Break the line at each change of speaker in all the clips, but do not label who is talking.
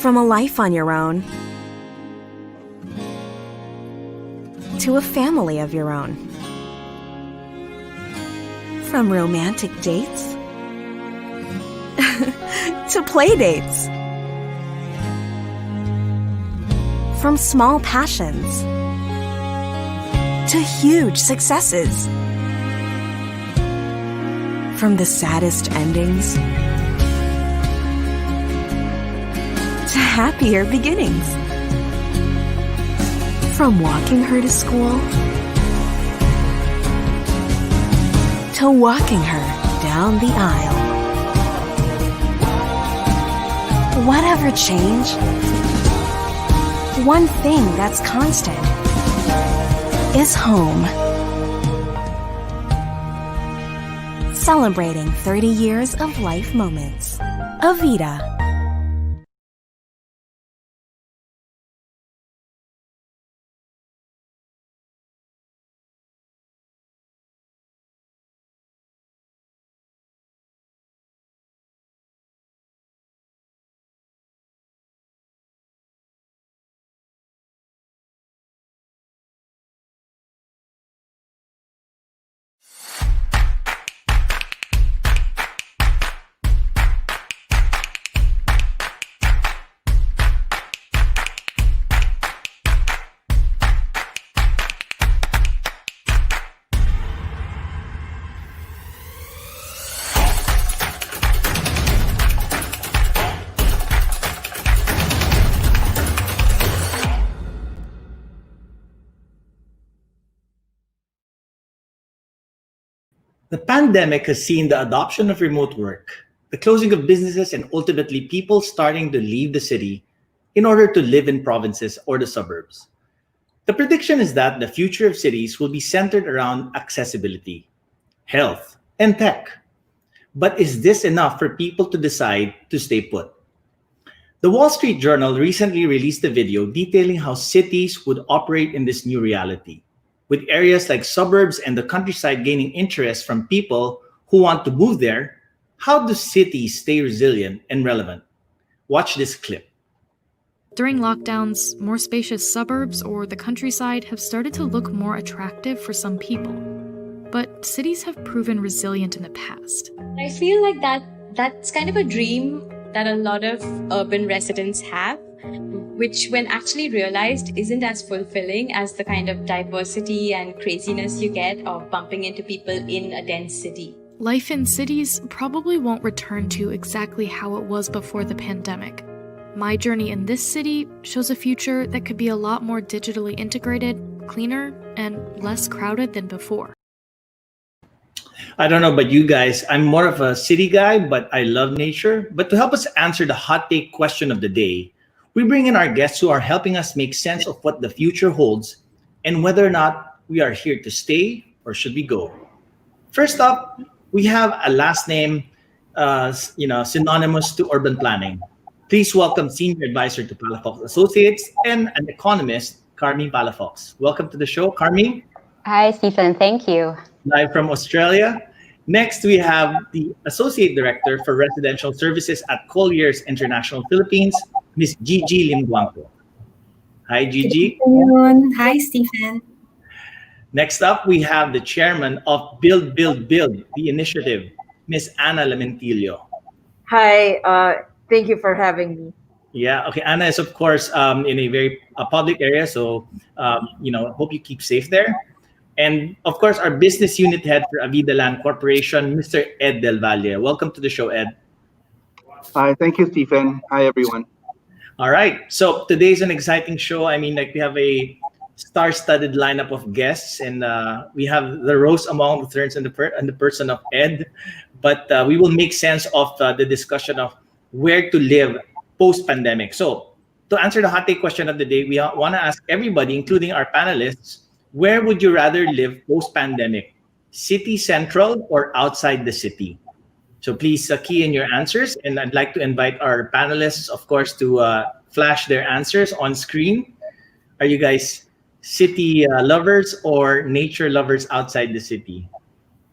From a life on your own to a family of your own. From romantic dates to play dates. From small passions to huge successes. From the saddest endings to happier beginnings. From walking her to school to walking her down the aisle. Whatever change, one thing that's constant is home. Celebrating 30 years of life moments. Avita.
The pandemic has seen the adoption of remote work, the closing of businesses, and ultimately people starting to leave the city in order to live in provinces or the suburbs. The prediction is that the future of cities will be centered around accessibility, health, and tech. But is this enough for people to decide to stay put? The Wall Street Journal recently released a video detailing how cities would operate in this new reality, with areas like suburbs and the countryside gaining interest from people who want to move there. How do cities stay resilient and relevant? Watch this clip.
During lockdowns, more spacious suburbs or the countryside have started to look more attractive for some people. But cities have proven resilient in the past.
I feel like that's kind of a dream that a lot of urban residents have, which when actually realized isn't as fulfilling as the kind of diversity and craziness you get of bumping into people in a dense city.
Life in cities probably won't return to exactly how it was before the pandemic. My journey in this city shows a future that could be a lot more digitally integrated, cleaner, and less crowded than before.
I don't know about you guys, I'm more of a city guy, but I love nature. But to help us answer the hot take question of the day, we bring in our guests who are helping us make sense of what the future holds and whether or not we are here to stay or should we go. First up, we have a last name synonymous to urban planning. Please welcome Senior Advisor to Palafox Associates and an economist, Carmi Palafox. Welcome to the show, Carmi.
Hi, Stephen. Thank you.
Live from Australia. Next, we have the Associate Director for Residential Services at Colliers International Philippines, Ms. Gigi Limguangco. Hi, Gigi.
Good afternoon. Hi, Stephen.
Next up, we have the Chairman of Build, Build, Build, the initiative, Ms. Ana Lamentillo.
Hi, thank you for having me.
Yeah, okay. Ana is, of course, in a very public area, so, hope you keep safe there. And of course, our business unit head for Avida Land Corporation, Mr. Ed Del Valle. Welcome to the show, Ed.
Hi, thank you, Stephen. Hi, everyone.
All right. So today's an exciting show. I mean, we have a star-studded lineup of guests, and we have the rose among the thorns in the person of Ed. But we will make sense of the discussion of where to live post-pandemic. So to answer the hot take question of the day, we want to ask everybody, including our panelists, where would you rather live post-pandemic? City central or outside the city? So please key in your answers. And I'd like to invite our panelists, of course, to flash their answers on screen. Are you guys city lovers or nature lovers outside the city?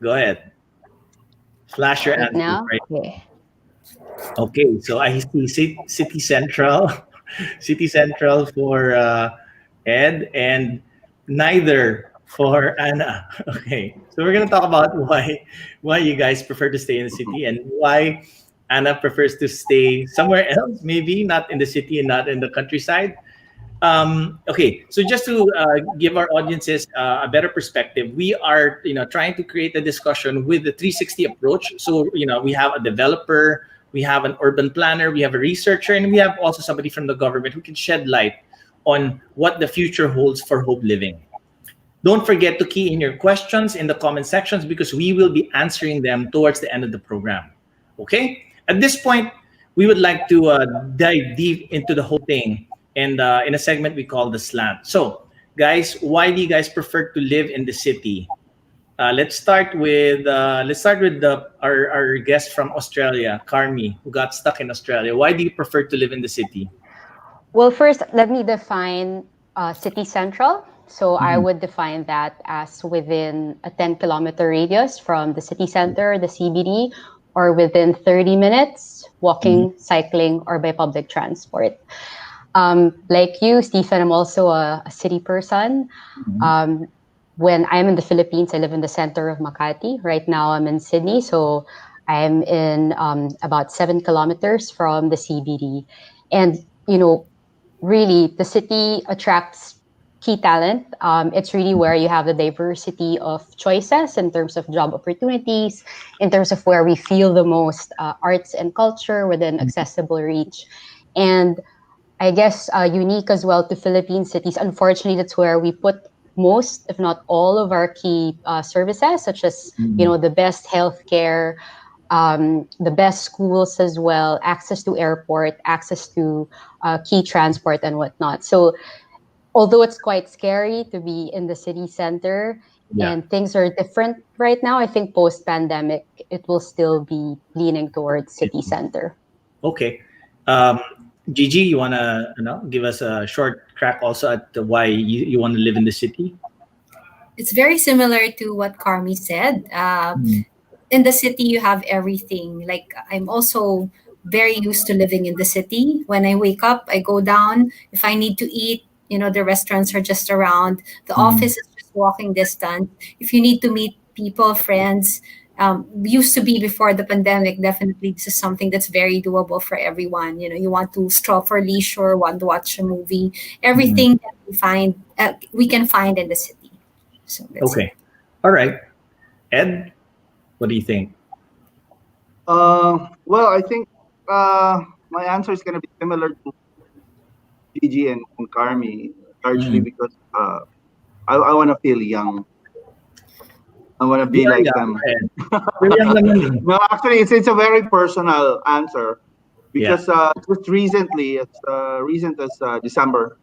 Go ahead. Flash your answers.
Now?
Right.
Okay.
Okay, so I see city central. City Central for Ed, and neither for Anna. Okay, so we're gonna talk about why you guys prefer to stay in the city and why Anna prefers to stay somewhere else, maybe not in the city and not in the countryside. Okay, so just to give our audiences a better perspective, we are trying to create a discussion with the 360 approach. So we have a developer, we have an urban planner, we have a researcher, and we have also somebody from the government who can shed light on what the future holds for Hope Living. Don't forget to key in your questions in the comment sections because we will be answering them towards the end of the program. Okay? At this point, we would like to dive deep into the whole thing and in a segment we call the slant. So, guys, why do you guys prefer to live in the city? Let's start with our guest from Australia, Carmi, who got stuck in Australia. Why do you prefer to live in the city?
Well, first, let me define city central. So I would define that as within a 10-kilometer radius from the city center, the CBD, or within 30 minutes walking, cycling, or by public transport. Like you, Stephen, I'm also a city person. When I'm in the Philippines, I live in the center of Makati. Right now, I'm in Sydney, so I'm in about 7 kilometers from the CBD. And, really, the city attracts key talent. It's really where you have the diversity of choices in terms of job opportunities, in terms of where we feel the most arts and culture within accessible reach. And I guess unique as well to Philippine cities. Unfortunately, that's where we put most, if not all, of our key services, such as the best healthcare, the best schools as well, access to airport, access to key transport and whatnot. So, although it's quite scary to be in the city center and things are different right now, I think post-pandemic it will still be leaning towards city center.
Okay. Gigi, you want to give us a short crack also at why you want to live in the city?
It's very similar to what Carmi said. In the city, you have everything. Like, I'm also very used to living in the city. When I wake up, I go down. If I need to eat, the restaurants are just around. The office is just walking distance. If you need to meet people, friends, used to be before the pandemic, definitely this is something that's very doable for everyone. You want to stroll for leisure, want to watch a movie, everything that we can find in the city. So that's
Okay. All right. Ed, what do you think?
Well, I think my answer is going to be similar to Gigi and Carmi, largely because I want to feel young. I want to be like them. No, actually, it's a very personal answer because just recently, as recent as December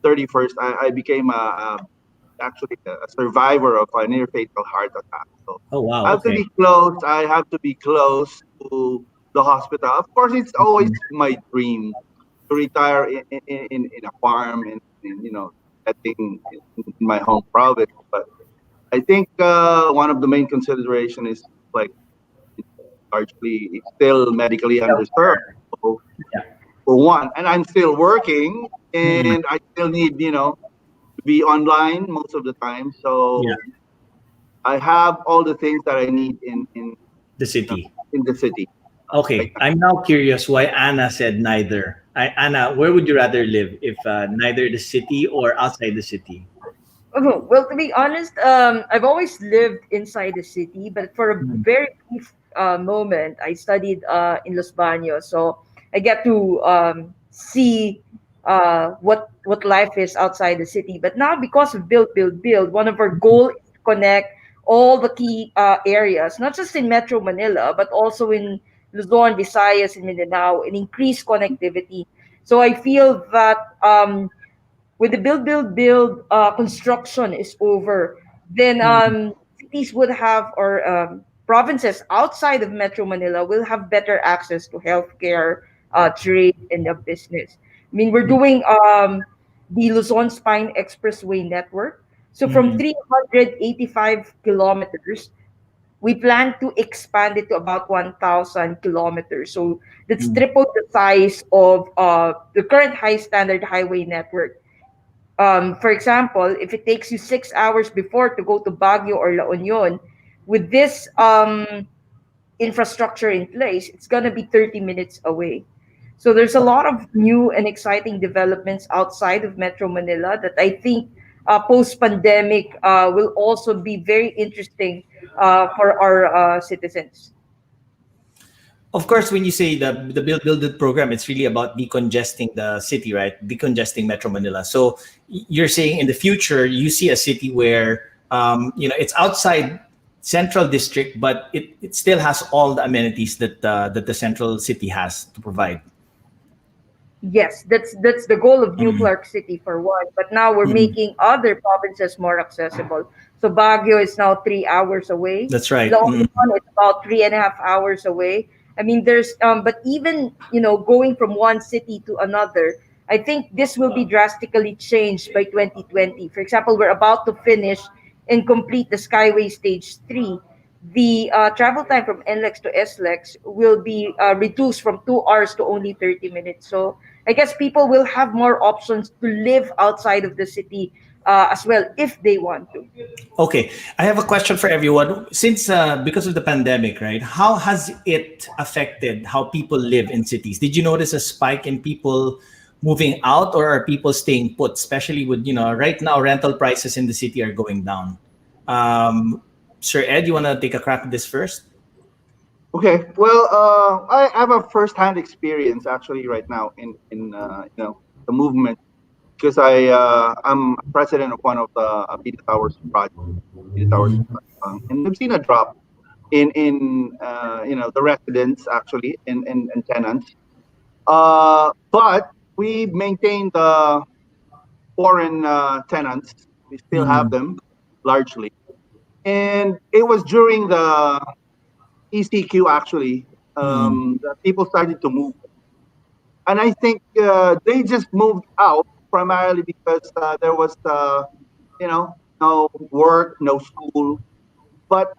31st, I became actually a survivor of a near fatal heart attack. So
oh wow!
I have to be close. I have to be close to the hospital. Of course, it's always my dream to retire in a farm in setting in my home province. But I think one of the main consideration is like largely still medically underserved. So, for one, and I'm still working, and I still need to be online most of the time. So I have all the things that I need in
the city.
In the city.
Okay, I'm now curious why Anna said neither. Anna, where would you rather live if neither the city or outside the city?
Well, to be honest, I've always lived inside the city, but for a very brief moment, I studied in Los Baños, so I get to see what life is outside the city. But now, because of build, one of our goals is to connect all the key areas, not just in Metro Manila, but also in Luzon, Visayas, and Mindanao, and increase connectivity. So I feel that when the build construction is over, then cities would have, or provinces outside of Metro Manila will have better access to healthcare, trade, and the business. I mean, we're doing the Luzon Spine Expressway network. So from 385 kilometers, we plan to expand it to about 1,000 kilometers. So that's
Mm.
triple the size of the current high standard highway network. For example, if it takes you 6 hours before to go to Baguio or La Union, with this infrastructure in place, it's going to be 30 minutes away. So there's a lot of new and exciting developments outside of Metro Manila that I think post pandemic will also be very interesting for our citizens.
Of course, when you say the Build It program, it's really about decongesting the city, right? Decongesting Metro Manila. So you're saying in the future, you see a city where it's outside central district, but it still has all the amenities that the central city has to provide.
Yes, that's the goal of New
Mm.
Clark City for one. But now we're
Mm.
making other provinces more accessible. So Baguio is now 3 hours away.
That's right.
La
Mm.
Union is about 3.5 hours away. I mean, there's but even going from one city to another, I think this will be drastically changed by 2020. For example, we're about to finish and complete the Skyway Stage 3. The travel time from NLEX to SLEX will be reduced from 2 hours to only 30 minutes. So I guess people will have more options to live outside of the city as well if they want to.
Okay, I have a question for everyone. Since because of the pandemic, right? How has it affected how people live in cities? Did you notice a spike in people moving out, or are people staying put? Especially with right now rental prices in the city are going down. Um, Sir Ed, you want to take a crack at this first?
Okay. Well, I have a first-hand experience actually right now in the movement because I'm president of one of the Beta Towers project, Beta Towers, and we've seen a drop in the residents actually and tenants. But we maintain the foreign tenants. We still have
Mm-hmm.
them largely, and it was during the ECQ actually that people started to move, and I think they just moved out primarily because there was no work, no school. But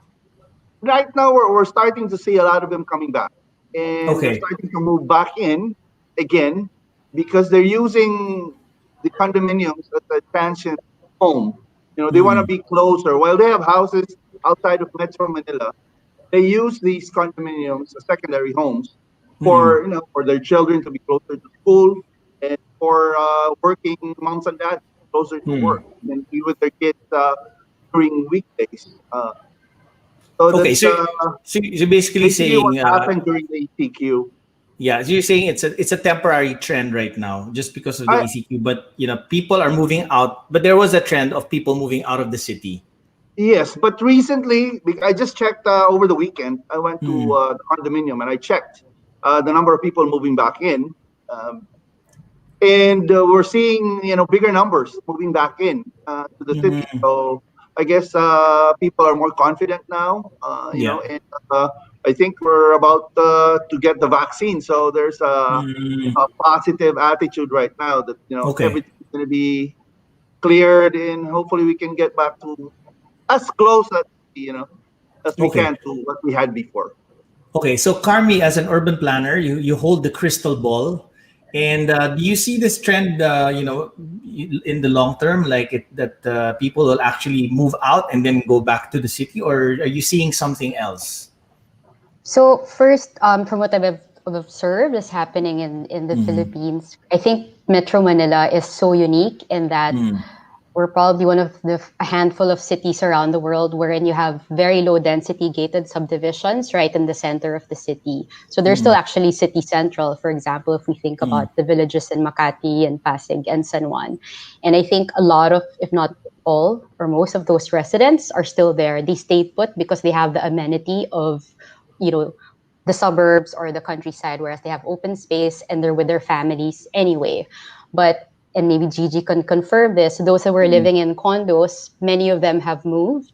right now we're starting to see a lot of them coming back, and they're
Okay.
starting to move back in again because they're using the condominiums as a transient home. They want to
Mm.
be closer. While they have houses outside of Metro Manila, they use these condominiums as secondary homes
Mm.
for their children to be closer to school and for working moms and dads closer to
Mm.
work and be with their kids during weekdays. So
Okay,
that's
so basically
basically what
saying,
happened during the ECQ.
yeah, so you're saying it's a temporary trend right now, just because of the
I
ECQ. But people are moving out. But there was a trend of people moving out of the city.
Yes, but recently I just checked over the weekend. I went to
Mm.
the condominium and I checked the number of people moving back in, um, and we're seeing bigger numbers moving back in to the city.
Mhm.
So I guess people are more confident now.
Yeah.
And I think we're about to get the vaccine. So there's
Mm.
a positive attitude right now that
Okay.
everything's going to be cleared and hopefully we can get back to as close as we
Okay.
can to what we had before.
Okay. So Carmi, as an urban planner, you hold the crystal ball, and do you see this trend? In the long term, like that people will actually move out and then go back to the city, or are you seeing something else?
So first, from what I've observed is happening in the
Mm.
Philippines, I think Metro Manila is so unique in that
Mm.
we're probably one of a handful of cities around the world wherein you have very low density gated subdivisions right in the center of the city. So there's still
Mm.
actually city central, for example, if we think
Mm.
about the villages in Makati and Pasig and San Juan. And I think a lot of, if not all or most of those residents are still there. They stay put because they have the amenity of, you know, the suburbs or the countryside, whereas they have open space and they're with their families anyway. But and maybe Gigi can confirm this. Those who were
Mm.
living in condos, many of them have moved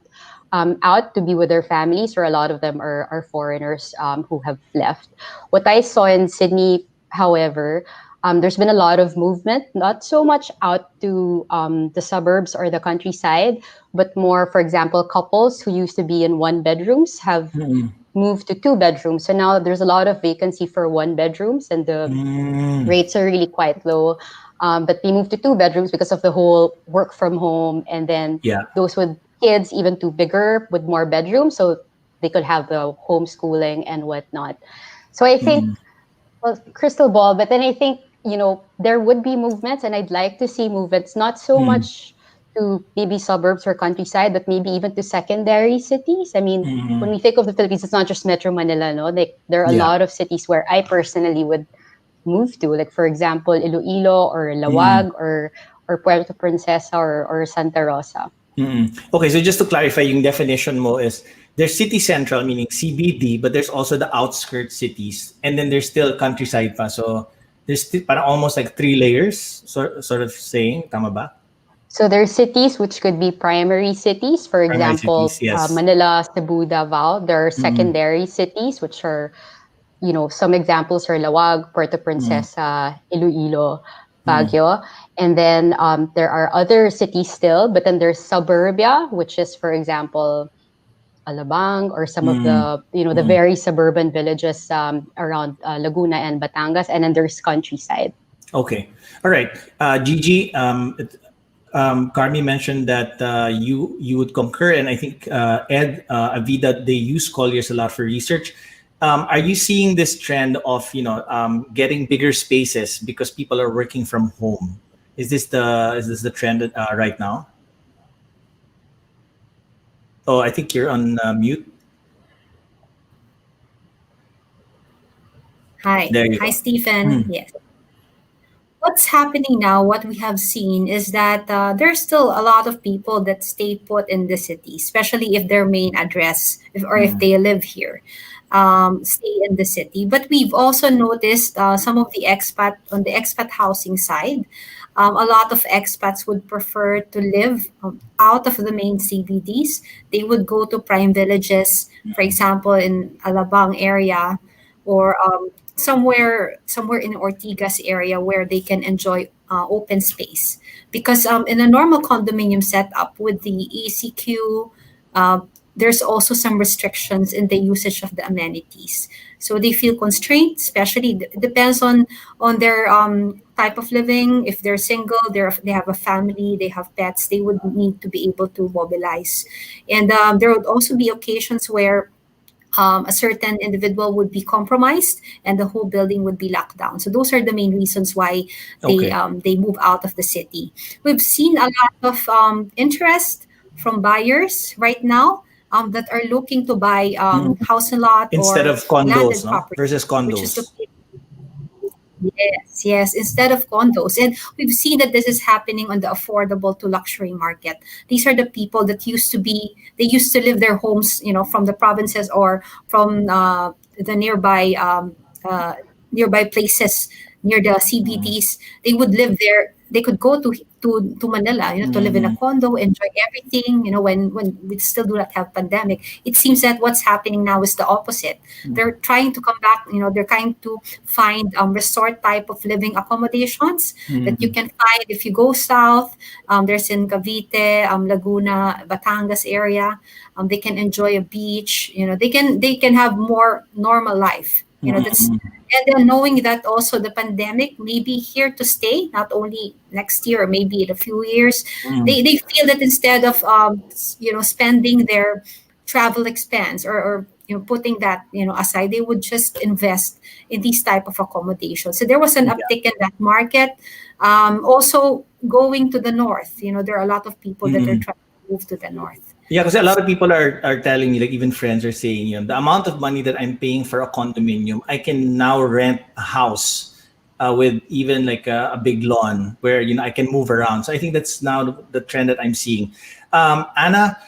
out to be with their families, or a lot of them are foreigners who have left. What I saw in Sydney, however, There's been a lot of movement, not so much out to the suburbs or the countryside, but more, for example, couples who used to be in one bedrooms have moved to two bedrooms. So now there's a lot of vacancy for one bedrooms, and the rates are really quite low. But they moved to two bedrooms because of the whole work from home, and then those with kids, even two bigger with more bedrooms, so they could have the homeschooling and whatnot. So I think, well, crystal ball, but then I think, there would be movements, and I'd like to see movements, not so much to maybe suburbs or countryside, but maybe even to secondary cities. I mean, when we think of the Philippines, it's not just Metro Manila, no? Like, there are a lot of cities where I personally would move to, like, for example, Iloilo or Lawag or Puerto Princesa or Santa Rosa.
Okay, so just to clarify, yung definition mo is there's city central, meaning CBD, but there's also the outskirts cities, and then there's still countryside pa. So there's still parang almost like three layers, sort of saying, tama ba?
So there's cities which could be primary cities, for
Primary
example,
cities, yes.
Manila, Cebu, Davao. There are secondary cities, which are, some examples are Lawag, Puerto Princesa, Iloilo, Baguio. And then there are other cities still, but then there's suburbia, which is, for example, Alabang, or some of the, the very suburban villages around Laguna and Batangas. And then there's countryside.
Okay. All right. Gigi, Carmi mentioned that you would concur, and I think Ed, Avida, they use Colliers a lot for research. Are you seeing this trend of getting bigger spaces because people are working from home? Is this the trend right now? Oh, I think you're on mute.
Hi.
There you
Hi,
go.
Stephen. Yes. What's happening now, what we have seen is that there's still a lot of people that stay put in the city, especially if their main address, if they live here, stay in the city. But we've also noticed some of the on the expat housing side, a lot of expats would prefer to live out of the main CBDs. They would go to prime villages, for example, in Alabang area, or somewhere in Ortigas area where they can enjoy open space. Because in a normal condominium setup with the ECQ, uh, there's also some restrictions in the usage of the amenities. So they feel constrained, especially depends on their type of living. If they're single, they have a family, they have pets, they would need to be able to mobilize. And there would also be occasions where a certain individual would be compromised and the whole building would be locked down. So those are the main reasons why they move out of the city. We've seen a lot of interest from buyers right now that are looking to buy house and lot
Instead
or
of condos,
landed
no?
property,
Versus
which is
condos.
located. Yes, instead of condos. And we've seen that this is happening on the affordable to luxury market. These are the people that they used to live their homes, from the provinces or from the nearby places near the CBDs. They would live there. They could go to Manila, to live in a condo, enjoy everything. When we still do not have pandemic, it seems that what's happening now is the opposite. They're trying to come back. They're trying to find resort type of living accommodations that you can find if you go south. There's in Cavite, Laguna, Batangas area. They can enjoy a beach. They can have more normal life. That's, and then knowing that also the pandemic may be here to stay, not only next year or maybe in a few years. They feel that instead of spending their travel expense or putting that aside, they would just invest in these type of accommodations. So there was an uptick in that market. Also going to the north, there are a lot of people that are trying to move to the north.
Yeah, because a lot of people are telling me, like even friends are saying, the amount of money that I'm paying for a condominium, I can now rent a house with even like a big lawn where I can move around. So I think that's now the trend that I'm seeing. Anna,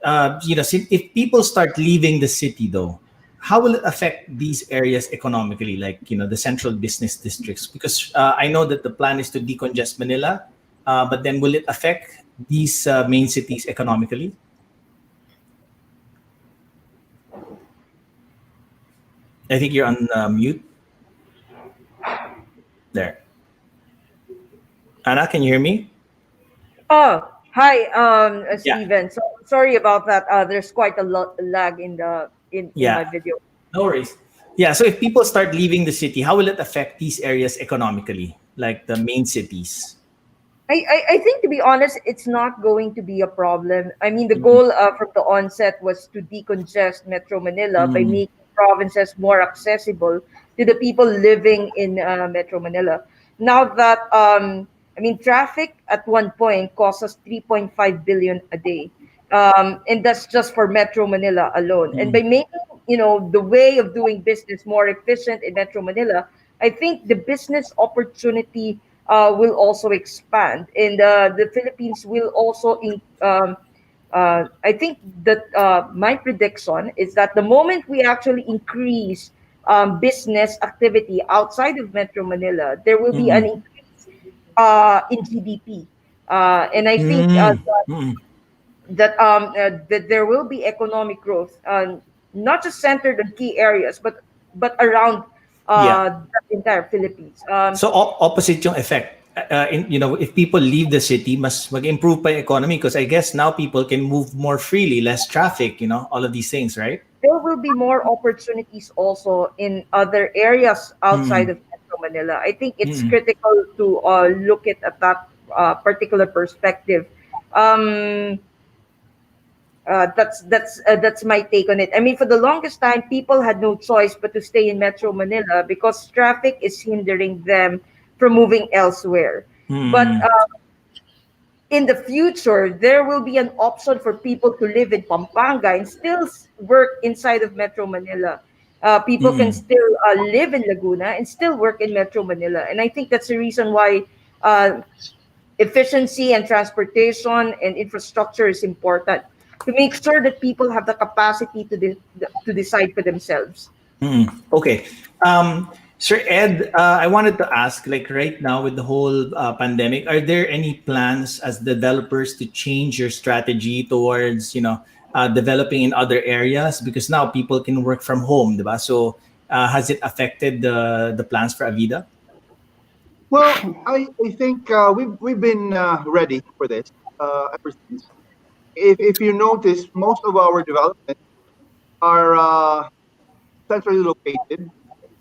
if people start leaving the city though, how will it affect these areas economically, like the central business districts? Because I know that the plan is to decongest Manila, but then will it affect these main cities economically? I think you're on mute. There. Anna, can you hear me?
Oh, hi,
Yeah.
Steven. So sorry about that. There's quite a lot lag in the in my
Yeah.
video.
No worries. Yeah. So if people start leaving the city, how will it affect these areas economically, like the main cities?
I think, to be honest, it's not going to be a problem. I mean, the
Mm,
goal from the onset was to decongest Metro Manila by
mm,
making provinces more accessible to the people living in Metro Manila. Now that I mean, traffic at one point cost us 3.5 billion a day, and that's just for Metro Manila alone. And
mm,
by making, the way of doing business more efficient in Metro Manila, I think the business opportunity will also expand, and the Philippines will also. I think that my prediction is that the moment we actually increase business activity outside of Metro Manila, there will be an
mm,
increase in GDP, and I think
mm, mm.
that there will be economic growth, not just centered in key areas, but around
Yeah.
the entire Philippines.
So opposite yung effect. If people leave the city, mas mag-improve pa yung economy because I guess now people can move more freely, less traffic, all of these things, right?
There will be more opportunities also in other areas outside
Mm,
of Metro Manila. I think it's
mm,
critical to look at that particular perspective. Um, that's my take on it. I mean, for the longest time, people had no choice but to stay in Metro Manila because traffic is hindering them from moving elsewhere. But
mm,
in the future, there will be an option for people to live in Pampanga and still work inside of Metro Manila. People can
mm.
still live in Laguna and still work in Metro Manila. And I think that's the reason why uh, efficiency and transportation and infrastructure is important to make sure that people have the capacity to decide for themselves.
Okay. Sir Ed, I wanted to ask, like right now with the whole pandemic, are there any plans as developers to change your strategy towards, developing in other areas? Because now people can work from home, diba? So has it affected the plans for Avida?
Well, I think we've been ready for this ever since. If you notice, most of our developments are centrally located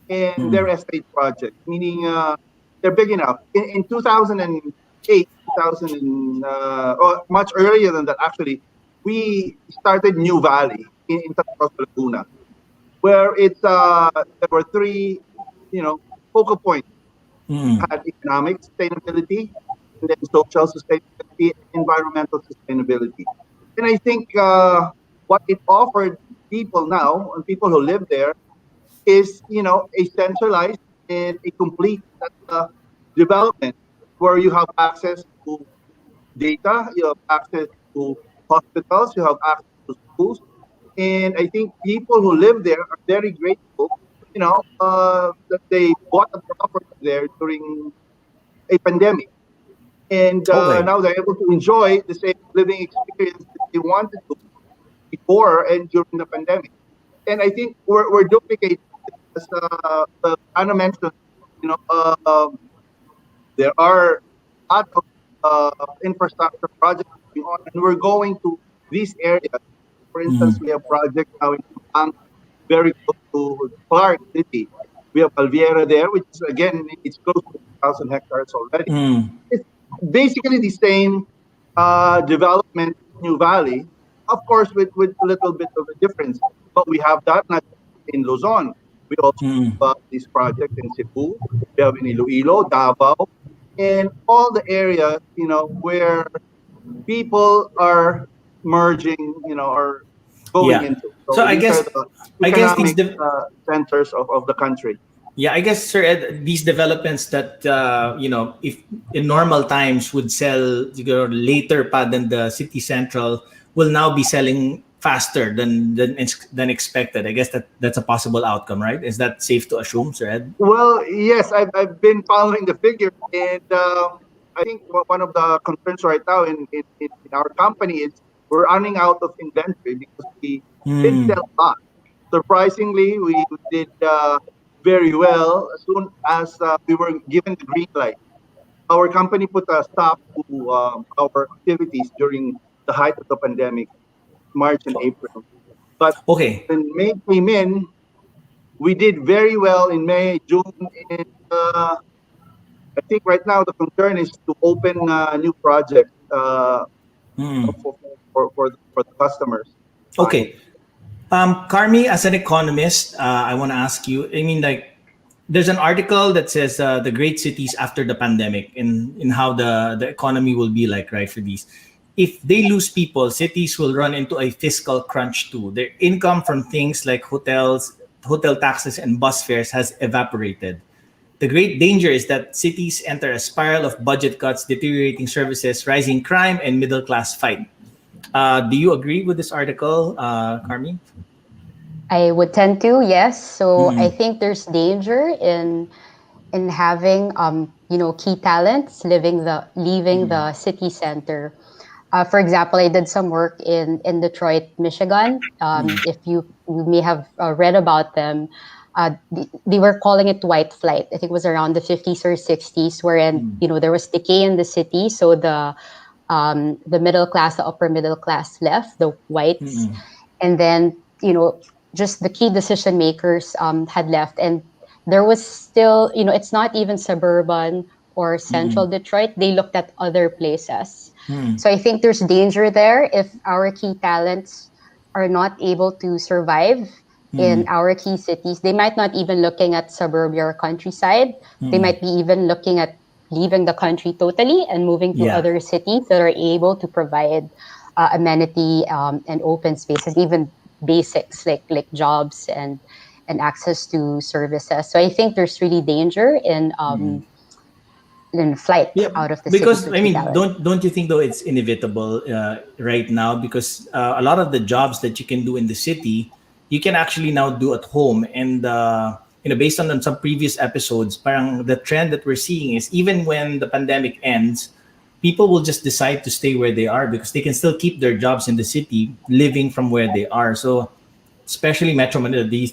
in their
Mm,
estate projects, meaning they're big enough. In 2008, 2000, or much earlier than that, actually, we started New Valley in Santa Rosa, Laguna, where there were three, focal points.
mm,
Had economic sustainability, and then social sustainability, environmental sustainability. And I think what it offered people now and people who live there is, a centralized and a complete uh, development where you have access to data, you have access to hospitals, you have access to schools. And I think people who live there are very grateful, that they bought a property there during a pandemic. And
okay.
now they're able to enjoy the same living experience that they wanted to before and during the pandemic. And I think we're duplicating, as Anna mentioned, you know, there are a lot of infrastructure projects going on, and we're going to these areas. For instance,
Mm,
we have projects now in Pampanga, very close to Clark City. We have Alviera there, which is again, it's close to 1,000 hectares already.
mm,
It's basically the same development in New Valley, of course, with a little bit of a difference. But we have that not in Luzon. We also
mm.
have this project in Cebu. We have in Iloilo, Davao, and all the areas, where people are merging, or going
Yeah.
into.
So
So these are the
I guess these
economic centers of the country.
Yeah, I guess, sir, Ed, these developments that if in normal times would sell later pa than the city central will now be selling faster than expected. I guess that's a possible outcome, right? Is that safe to assume, sir Ed?
Well, yes, I've been following the figures, and I think one of the concerns right now in our company is we're running out of inventory because we did
Hmm.
sell a lot. Surprisingly, we did very well as soon as we were given the green light. our company put a stop to our activities during the height of the pandemic, March and April. But
Okay.
when May came in, we did very well in May, June, and I think right now the concern is to open new projects
Mm.
for the customers. Fine.
Okay. Carmi, as an economist, I want to ask you. I mean, like, there's an article that says the great cities after the pandemic, in how the economy will be like, right, for these. If they lose people, cities will run into a fiscal crunch too. Their income from things like hotels, hotel taxes, and bus fares has evaporated. The great danger is that cities enter a spiral of budget cuts, deteriorating services, rising crime, and middle class fight. Do you agree with this article, Carmi?
I would tend to, yes. So I
Mm-mm.
think there's danger in having key talents leaving the city center. For example, I did some work in Detroit, Michigan. If you may have read about them, they were calling it white flight. I think it was around the 50s or 60s, wherein there was decay in the city, so the middle class, the upper middle class left, the whites,
Mm-mm.
and then just the key decision makers had left, and there was still it's not even suburban or central
Mm-mm.
Detroit. They looked at other places.
Mm.
So I think there's danger there if our key talents are not able to survive in
Mm.
our key cities. They might not even looking at suburbia or countryside. They
Mm.
might be even looking at leaving the country totally and moving to
Yeah.
other cities that are able to provide amenity and open spaces, even basics like jobs and access to services. So I think there's really danger
Mm.
in flight
Yeah,
out of the city
because
for
I
key
mean,
talent.
don't you think though it's inevitable right now? Because a lot of the jobs that you can do in the city, you can actually now do at home. And based on some previous episodes, parang the trend that we're seeing is even when the pandemic ends, people will just decide to stay where they are because they can still keep their jobs in the city, living from where they are. So, especially Metro Manila, do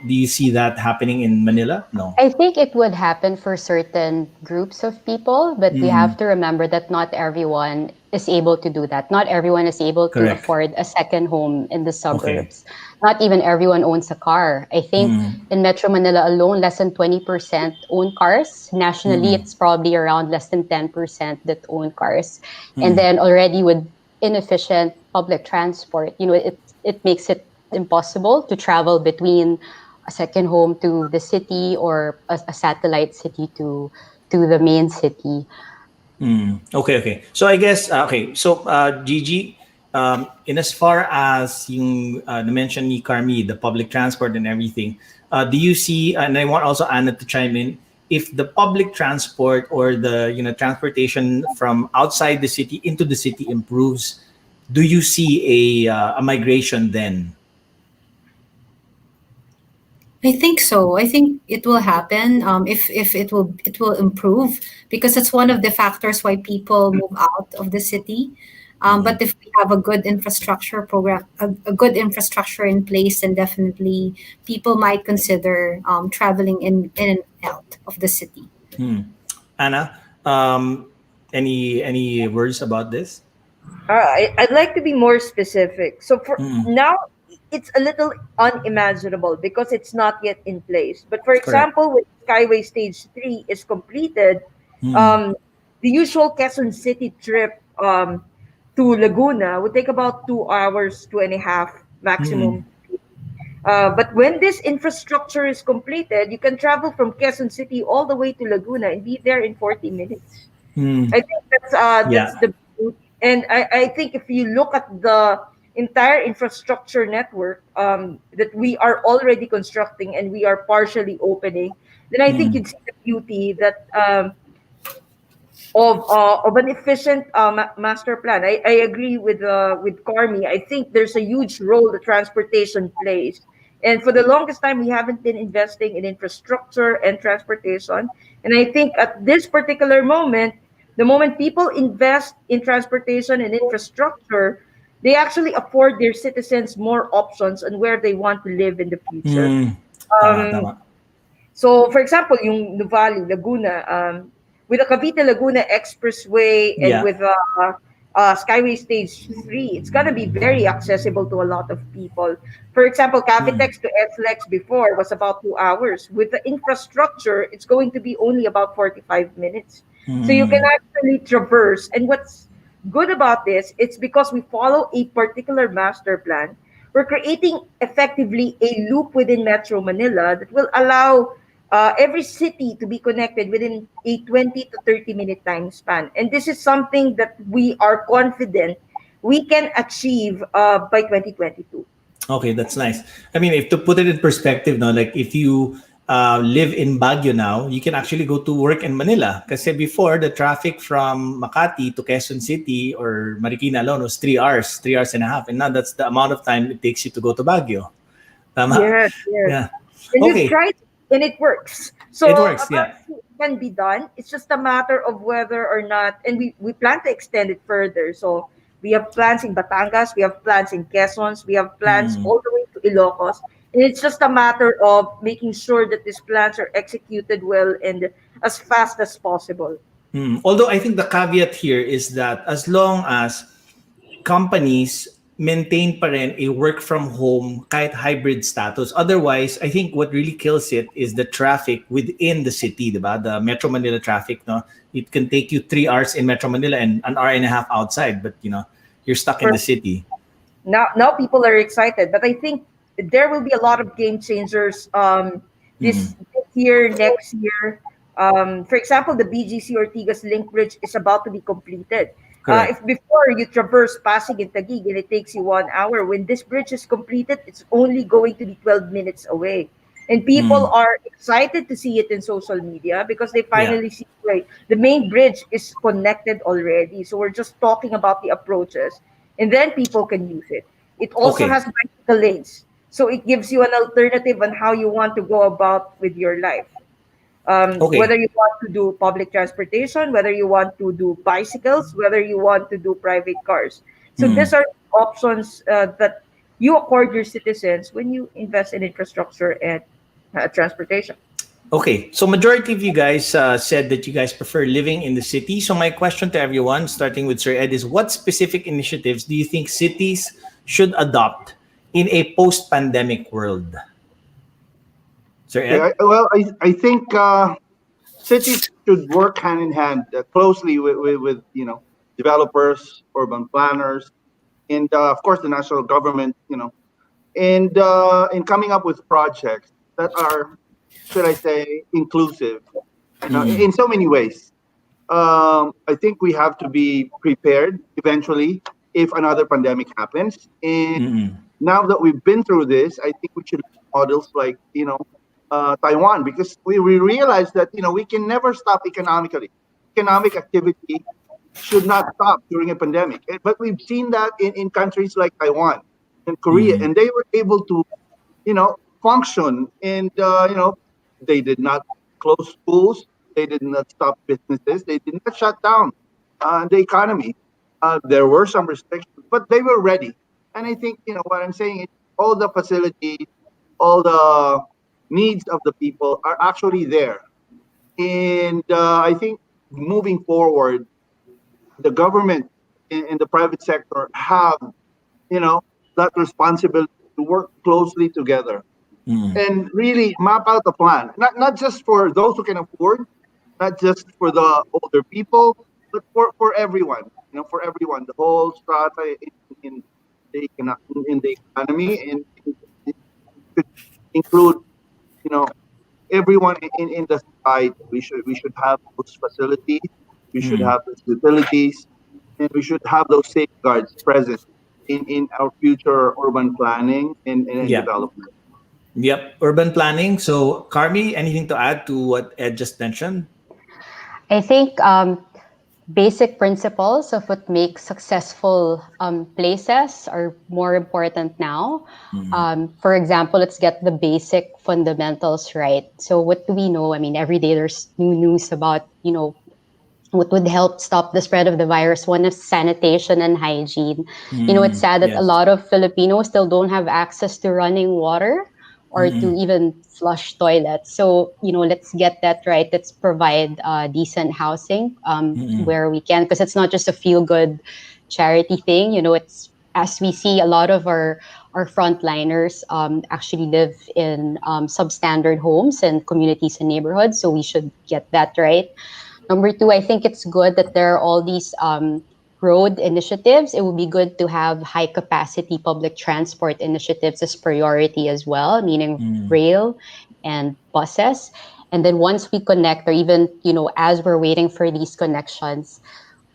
you see that happening in Manila? No.
I think it would happen for certain groups of people, but we have
Mm,
to remember that not everyone is able to do that. Not everyone is able to
correct.
afford a second home in the
Okay.
suburbs. Not even everyone owns a car. I think
Mm,
in Metro Manila alone, less than 20% own cars. Nationally,
mm,
it's probably around less than 10% that own cars. And
mm.
then already with inefficient public transport, it makes it impossible to travel between a second home to the city or a satellite city to the main city.
Okay, okay. So I guess okay. So Gigi, in as far as yung mention ni Carmi, the public transport and everything, do you see? And I want also Anna to chime in. If the public transport or the transportation from outside the city into the city improves, do you see a migration then?
I think so. I think it will happen if it will improve because it's one of the factors why people move out of the city. But if we have a good infrastructure program, a good infrastructure in place, then definitely people might consider traveling in and out of the city.
Anna, any words about this?
I'd like to be more specific. So for
Mm,
now, it's a little unimaginable because it's not yet in place. But for
correct.
example, when Skyway Stage 3 is completed,
Mm,
um, the usual Quezon City trip to Laguna would take about 2 hours, 2.5
mm,
maximum. But when this infrastructure is completed, you can travel from Quezon City all the way to Laguna and be there in 40 minutes.
mm.
I think that's
Yeah.
the and I think if you look at the entire infrastructure network that we are already constructing and we are partially opening, then I think
Mm,
you'd see the beauty that of an efficient master plan. I agree with Carmi. I think there's a huge role that transportation plays. And for the longest time, we haven't been investing in infrastructure and transportation. And I think at this particular moment, the moment people invest in transportation and infrastructure, they actually afford their citizens more options on where they want to live in the future.
mm. Tama,
Um,
tama.
so, for example, yung Nuvali, Laguna, with the Cavite Laguna Expressway and
Yeah.
with Skyway Stage 3, it's going to be very accessible to a lot of people. For example, Cavitex to SLEX before was about 2 hours. With the infrastructure, it's going to be only about 45 minutes. So you can actually traverse. And what's good about this, it's because we follow a particular master plan. We're creating effectively a loop within Metro Manila that will allow every city to be connected within a 20 to 30-minute time span. And this is something that we are confident we can achieve by 2022.
Okay, that's nice. I mean, if to put it in perspective, no, like if you live in Baguio now, you can actually go to work in Manila. Kasi before, the traffic from Makati to Quezon City or Marikina alone was 3 hours, 3 hours and a half. And now that's the amount of time it takes you to go to Baguio. Tama?
Yes, yes.
Yeah.
And we've
Okay.
tried and it works. So
It works, yeah.
apparently it can be done. It's just a matter of whether or not, and we plan to extend it further. So we have plans in Batangas, we have plans in Quezon, we have plans all the way to Ilocos. And it's just a matter of making sure that these plans are executed well and as fast as possible.
Although I think the caveat here is that as long as companies maintain pa rin a work from home kahit hybrid status. Otherwise, I think what really kills it is the traffic within the city, diba? The Metro Manila traffic, no? It can take you 3 hours in Metro Manila and an hour and a half outside, but you're stuck in the city.
Now people are excited, but I think there will be a lot of game changers this year, next year. For example, the BGC Ortigas Link Bridge is about to be completed. If before you traverse Pasig and Taguig and it takes you 1 hour, when this bridge is completed, it's only going to be 12 minutes away. And people are excited to see it in social media because they finally see, right, the main bridge is connected already. So we're just talking about the approaches and then people can use it. It also has bicycle lanes. So it gives you an alternative on how you want to go about with your life. Whether you want to do public transportation, whether you want to do bicycles, whether you want to do private cars. So these are options that you accord your citizens when you invest in infrastructure and transportation.
Okay, so majority of you guys said that you guys prefer living in the city. So my question to everyone, starting with Sir Ed, is what specific initiatives do you think cities should adopt in a post-pandemic world? Sir Ed?
I think cities should work hand in hand closely with developers, urban planners, and of course the national government. And in coming up with projects that are, should I say, inclusive. In so many ways. I think we have to be prepared eventually if another pandemic happens. And now that we've been through this, I think we should models like Taiwan, because we realize that we can never stop economically. Economic activity should not stop during a pandemic. But we've seen that in countries like Taiwan and Korea, and they were able to function, and they did not close schools, they did not stop businesses, they did not shut down the economy. There were some restrictions, but they were ready. And I think what I'm saying is all the facilities, all the needs of the people are actually there. And I think moving forward, the government and the private sector have, that responsibility to work closely together and really map out a plan. Not just for those who can afford, not just for the older people, but for everyone. For everyone, the whole strata in the economy, and it should include everyone in the society. We should have those facilities, we should have those utilities, and we should have those safeguards present in our future urban planning and development.
Yep, urban planning. So Carmi, anything to add to what Ed just mentioned?
I think basic principles of what makes successful places are more important now. For example, let's get the basic fundamentals right. So what do we know? I mean, every day there's new news about, what would help stop the spread of the virus. One is sanitation and hygiene. It's sad that a lot of Filipinos still don't have access to running water or to even flush toilets. So, let's get that right. Let's provide decent housing where we can, because it's not just a feel good charity thing. It's, as we see, a lot of our frontliners actually live in substandard homes and communities and neighborhoods. So we should get that right. Number two, I think it's good that there are all these road initiatives. It would be good to have high capacity public transport initiatives as priority as well, meaning rail and buses. And then once we connect, or even, as we're waiting for these connections,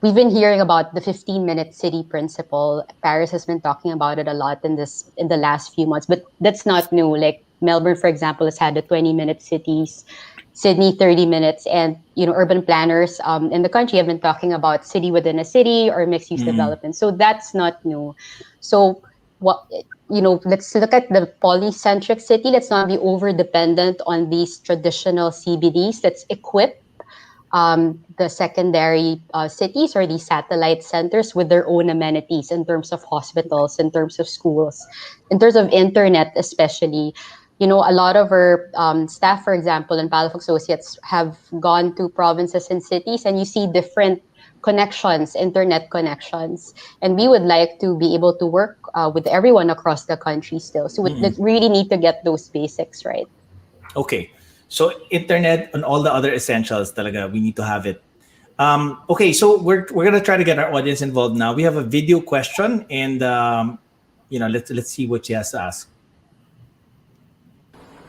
we've been hearing about the 15-minute city principle. Paris has been talking about it a lot in the last few months, but that's not new. Like Melbourne, for example, has had the 20-minute cities, Sydney 30 minutes, and urban planners in the country have been talking about city within a city or mixed use development. So that's not new. So what let's look at the polycentric city. Let's not be over dependent on these traditional CBDs. Let's equip the secondary cities or these satellite centers with their own amenities in terms of hospitals, in terms of schools, in terms of internet, especially. A lot of our staff, for example, and Palafox Associates have gone to provinces and cities, and you see different connections, internet connections. And we would like to be able to work with everyone across the country still. So we really need to get those basics right.
Okay. So internet and all the other essentials talaga, we need to have it. Okay, so we're gonna try to get our audience involved now. We have a video question, and let's see what she has to ask.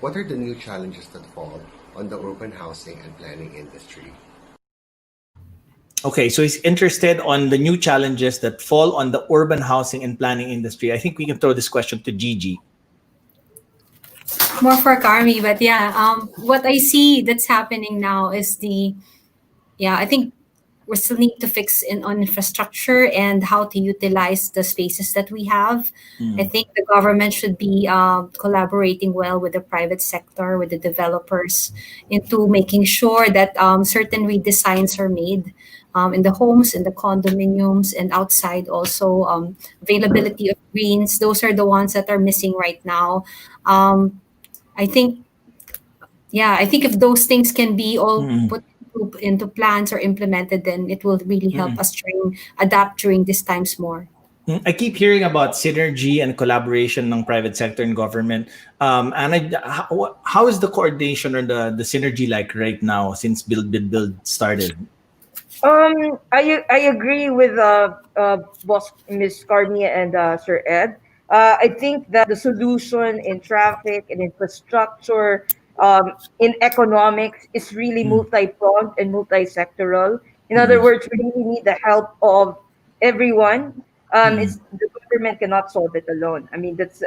What are the new challenges that fall on the urban housing and planning industry?
Okay, so he's interested on the new challenges that fall on the urban housing and planning industry. I think we can throw this question to Gigi.
More for Carmi, but yeah, what I see that's happening now is I think we still need to fix on infrastructure and how to utilize the spaces that we have. I think the government should be collaborating well with the private sector, with the developers, into making sure that certain redesigns are made in the homes, in the condominiums, and outside also. Availability of greens, those are the ones that are missing right now. I think if those things can be all put into plans or implemented, then it will really help us adapt during these times more.
I keep hearing about synergy and collaboration ng private sector and government. How is the coordination or the synergy like right now since Build started?
I agree with Boss Miss Carmi and Sir Ed. I think that the solution in traffic and infrastructure, in economics, is really multi-pronged and multi-sectoral. In other words, we really need the help of everyone. The government cannot solve it alone. I mean, that's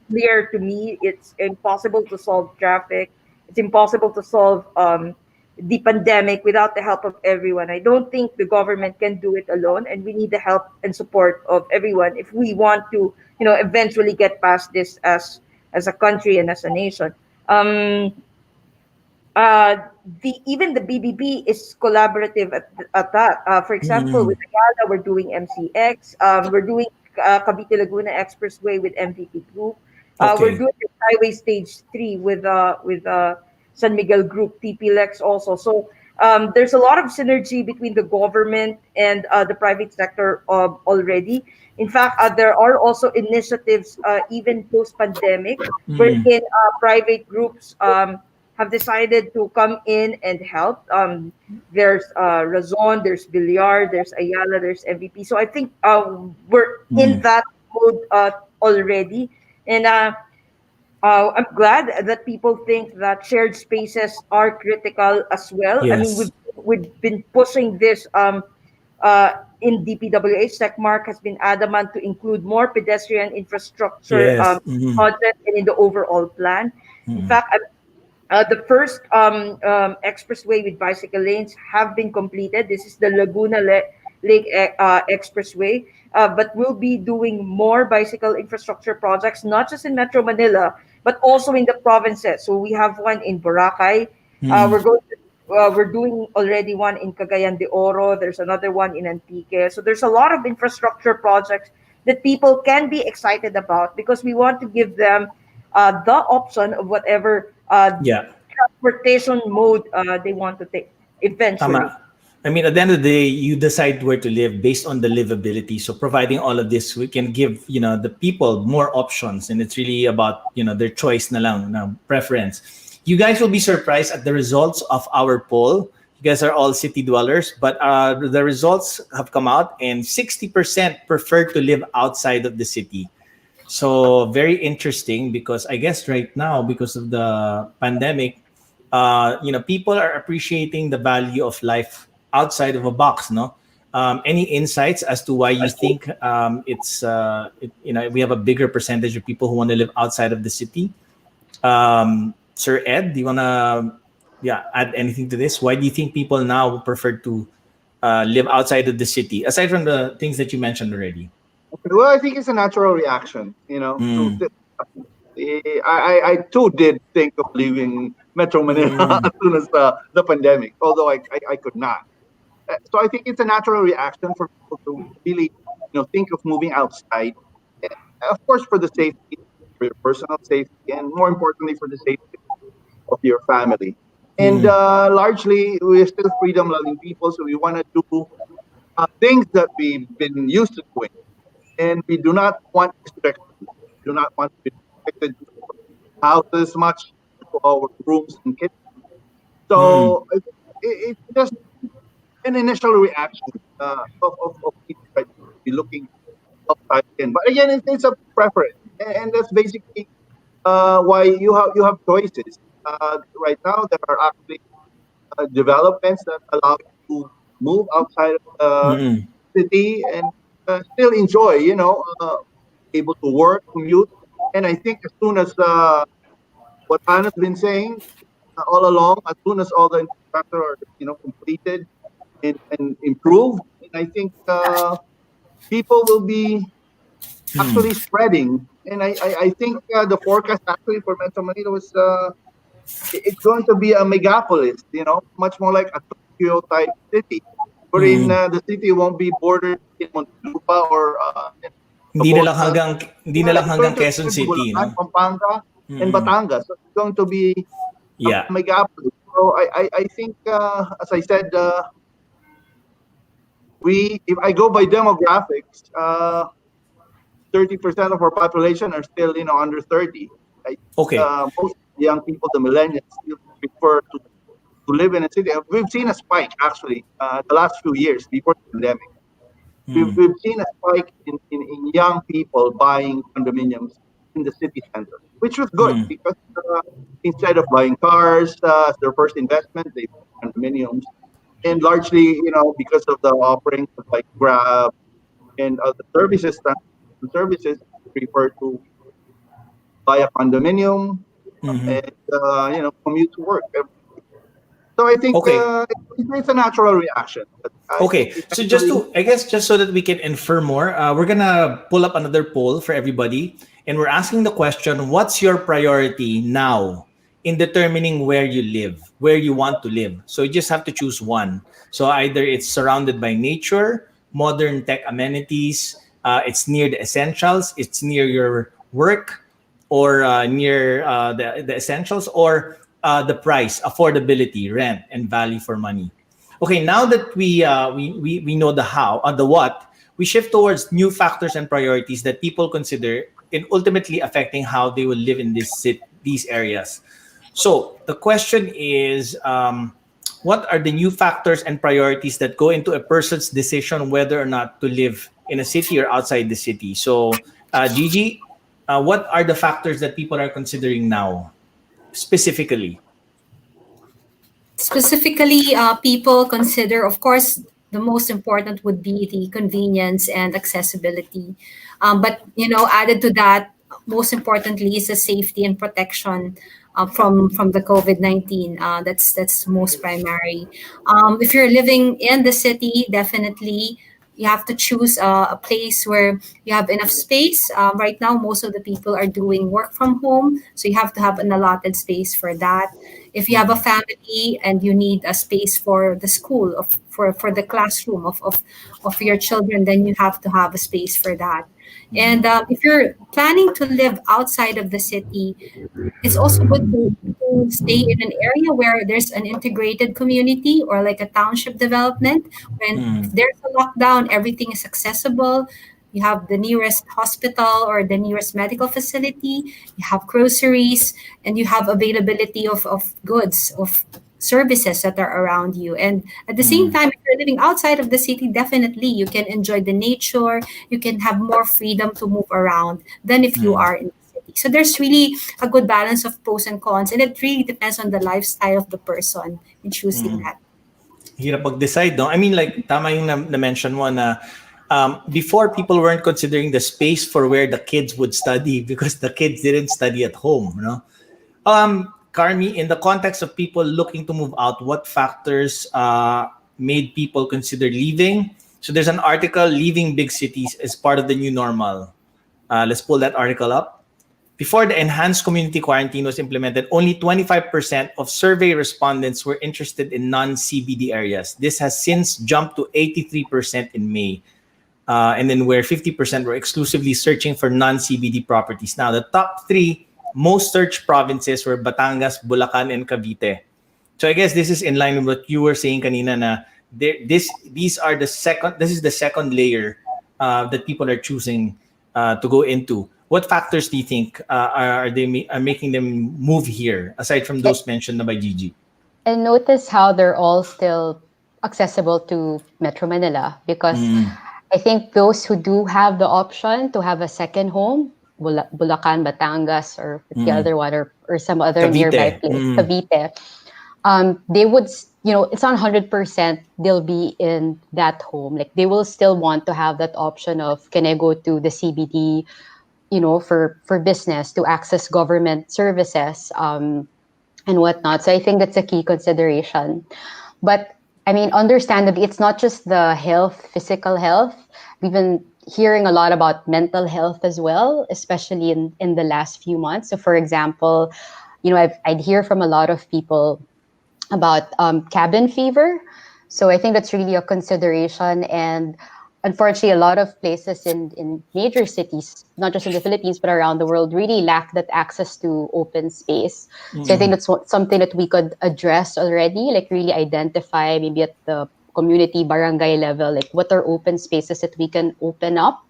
clear to me. It's impossible to solve traffic. It's impossible to solve the pandemic without the help of everyone. I don't think the government can do it alone, and we need the help and support of everyone if we want to, eventually get past this as a country and as a nation. Even the BBB is collaborative at that. For example, with Ayala, we're doing MCX. We're doing Cavite Laguna Expressway with MVP Group. We're doing the Highway Stage 3 with San Miguel Group, TPLEX also. So there's a lot of synergy between the government and the private sector already. In fact, there are also initiatives, even post-pandemic, wherein private groups have decided to come in and help. There's Razon, there's Villar, there's Ayala, there's MVP. So I think we're in that mode already. And I'm glad that people think that shared spaces are critical as well.
Yes.
I mean, we've been pushing this in DPWH. TechMark has been adamant to include more pedestrian infrastructure projects and in the overall plan. In fact, the first expressway with bicycle lanes have been completed. This is the Laguna Lake Expressway. But we'll be doing more bicycle infrastructure projects, not just in Metro Manila, but also in the provinces. So we have one in Boracay. We're doing already one in Cagayan de Oro. There's another one in Antique. So there's a lot of infrastructure projects that people can be excited about because we want to give them the option of whatever
Yeah.
transportation mode they want to take eventually.
Tama. I mean, at the end of the day, you decide where to live based on the livability. So providing all of this, we can give, the people more options, and it's really about, their choice na lang, na preference. You guys will be surprised at the results of our poll. You guys are all city dwellers, but the results have come out, and 60% prefer to live outside of the city. So very interesting, because I guess right now, because of the pandemic, people are appreciating the value of life outside of a box. No, any insights as to why you think we have a bigger percentage of people who want to live outside of the city? Sir Ed, do you wanna add anything to this? Why do you think people now prefer to live outside of the city, aside from the things that you mentioned already?
Well, I think it's a natural reaction.
Mm.
I too did think of leaving Metro Manila
Mm.
as soon as the pandemic, although I could not. So I think it's a natural reaction for people to really, think of moving outside. And of course, for the safety, for your personal safety, and more importantly, for the safety of your family. And
Mm.
largely, we're still freedom-loving people, so we want to do things that we've been used to doing, and we do not want restrictions. We do not want to be restricted to houses much, to our rooms and kitchens.
Mm.
So it's just an initial reaction of people right now to be looking outside in. But again, it's a preference, and that's basically why you have choices. Right now, there are actually developments that allow you to move outside of the
Mm.
city and still enjoy, able to work, commute. And I think as soon as what Anna's been saying all along, as soon as all the infrastructure are, completed and improved, and I think people will be actually
Mm.
spreading. And I think the forecast actually for Metro Manila was it's going to be a megapolis, much more like a Tokyo type city, wherein
Mm.
the city won't be bordered in Montalban or
Hindi na lang
Bacolod.
hanggang hindi na
Yeah,
lang
it's
hanggang
going to
Quezon
include
City,
Bulacan,
no?
Pampanga, and
Mm.
Batangas. So it's going to be a
Yeah.
megapolis. So I think, as I said, if I go by demographics, 30% of our population are still, under 30. I think
Okay.
most young people, the millennials, still prefer to live in a city. We've seen a spike actually the last few years before the pandemic.
Mm.
We've seen a spike in young people buying condominiums in the city center, which was good
Mm.
because instead of buying cars as their first investment, they bought condominiums. And largely, because of the offerings of like Grab and other services, transportation services, prefer to buy a condominium
Mhm.
and commute to work. So I think
Okay.
it's a natural reaction. But I think
Okay, so
eventually,
I guess, just so that we can infer more, we're gonna pull up another poll for everybody, and we're asking the question: what's your priority now in determining where you live, where you want to live? So you just have to choose one. So either it's surrounded by nature, modern tech amenities, it's near the essentials, it's near your work, or near the essentials, or the price, affordability, rent, and value for money. Okay, now that we know the how, the what, we shift towards new factors and priorities that people consider in ultimately affecting how they will live in these areas. So the question is, what are the new factors and priorities that go into a person's decision whether or not to live in a city or outside the city? So, Gigi, what are the factors that people are considering now, specifically?
Specifically, people consider, of course, the most important would be the convenience and accessibility. But added to that, most importantly is the safety and protection from the COVID-19. That's most primary. If you're living in the city, definitely you have to choose a place where you have enough space. Right now, most of the people are doing work from home, so you have to have an allotted space for that. If you have a family and you need a space for the school, for the classroom of your children, then you have to have a space for that. And if you're planning to live outside of the city, it's also good to stay in an area where there's an integrated community or like a township development. When if there's a lockdown, everything is accessible. You have the nearest hospital or the nearest medical facility, you have groceries, and you have availability of goods, of services that are around you. And at the same time, if you're living outside of the city, definitely you can enjoy the nature, you can have more freedom to move around than if you are in the city. So there's really a good balance of pros and cons, and it really depends on the lifestyle of the person in choosing that.
Hirap mag-decide, no? I mean, like, tama yung na-mention mo na before people weren't considering the space for where the kids would study because the kids didn't study at home, no? Carmi, in the context of people looking to move out, what factors made people consider leaving? So there's an article, Leaving Big Cities as Part of the New Normal. Let's pull that article up. Before the enhanced community quarantine was implemented, only 25% of survey respondents were interested in non-CBD areas. This has since jumped to 83% in May. And then where 50% were exclusively searching for non-CBD properties. Now, the top three most searched provinces were Batangas, Bulacan, and Cavite. So I guess this is in line with what you were saying kanina na this is the second layer that people are choosing to go into. What factors do you think are making them move here aside from those mentioned by Gigi?
And notice how they're all still accessible to Metro Manila because I think those who do have the option to have a second home, Bulacan, Batangas, or the other one, or some other
Cavite.
Nearby place, Cavite, they would, it's not 100% they'll be in that home. Like they will still want to have that option of, can I go to the CBD, for business, to access government services, and whatnot. So I think that's a key consideration. But I mean, understandably, it's not just the physical health. We've been hearing a lot about mental health as well, especially in the last few months. So for example, I'd hear from a lot of people about cabin fever. So I think that's really a consideration. And unfortunately, a lot of places in major cities, not just in the Philippines, but around the world, really lack that access to open space. So I think that's something that we could address already, like really identify maybe at the community, barangay level, like what are open spaces that we can open up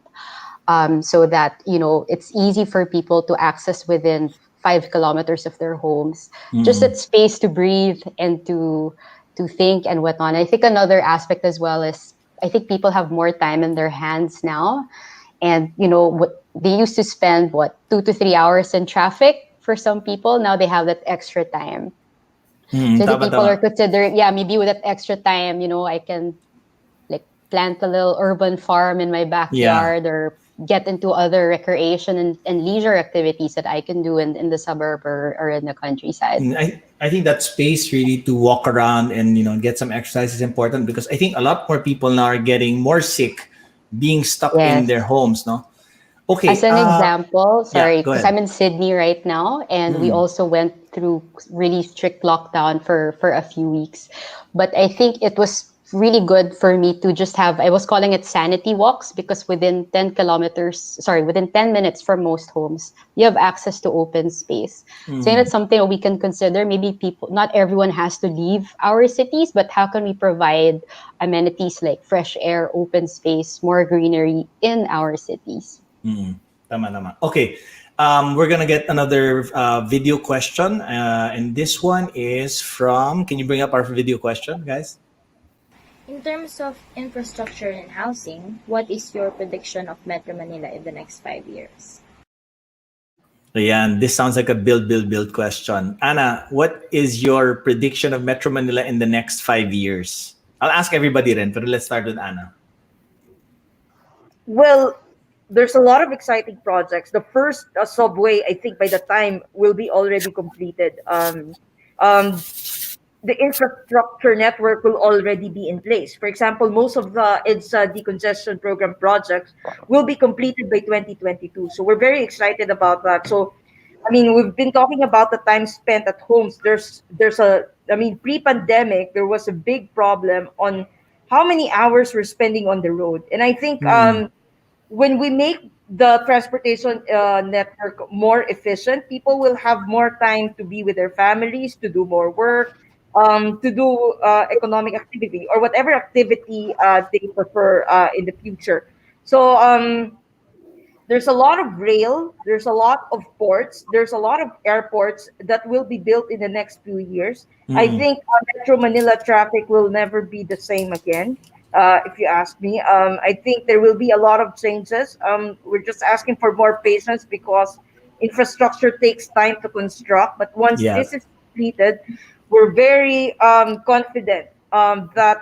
so that, it's easy for people to access within 5 kilometers of their homes. Just that space to breathe and to think and whatnot. I think another aspect as well is I think people have more time in their hands now. And, what they used to spend, 2 to 3 hours in traffic for some people. Now they have that extra time. So I think people are considering, maybe with that extra time, I can like plant a little urban farm in my backyard or get into other recreation and leisure activities that I can do in the suburb or in the countryside.
I think that space really to walk around and get some exercise is important because I think a lot more people now are getting more sick being stuck in their homes, no? Okay.
As an example, sorry, because
ahead.
I'm in Sydney right now, and we also went through really strict lockdown for a few weeks. But I think it was really good for me to just have, I was calling it sanity walks, because within 10 minutes from most homes, you have access to open space. So that's something that we can consider. Maybe not everyone has to leave our cities, but how can we provide amenities like fresh air, open space, more greenery in our cities?
Tama. Okay. We're gonna get another video question, and this one is from. Can you bring up our video question, guys?
In terms of infrastructure and housing, what is your prediction of Metro Manila in the next 5 years?
Ayan, this sounds like a build question. Anna, what is your prediction of Metro Manila in the next 5 years? I'll ask everybody rin, but let's start with Anna.
Well, there's a lot of exciting projects. The first subway, I think, by the time will be already completed. The infrastructure network will already be in place. For example, most of the EDSA decongestion program projects will be completed by 2022. So we're very excited about that. So, I mean, we've been talking about the time spent at homes. Pre-pandemic, there was a big problem on how many hours we're spending on the road. And I think when we make the transportation network more efficient, people will have more time to be with their families, to do more work, to do economic activity or whatever activity they prefer in the future. So there's a lot of rail, there's a lot of ports, there's a lot of airports that will be built in the next few years. I
Mm.
think Metro Manila traffic will never be the same again. If you ask me, I think there will be a lot of changes. We're just asking for more patience because infrastructure takes time to construct. But once
Yeah.
this is completed, we're very confident that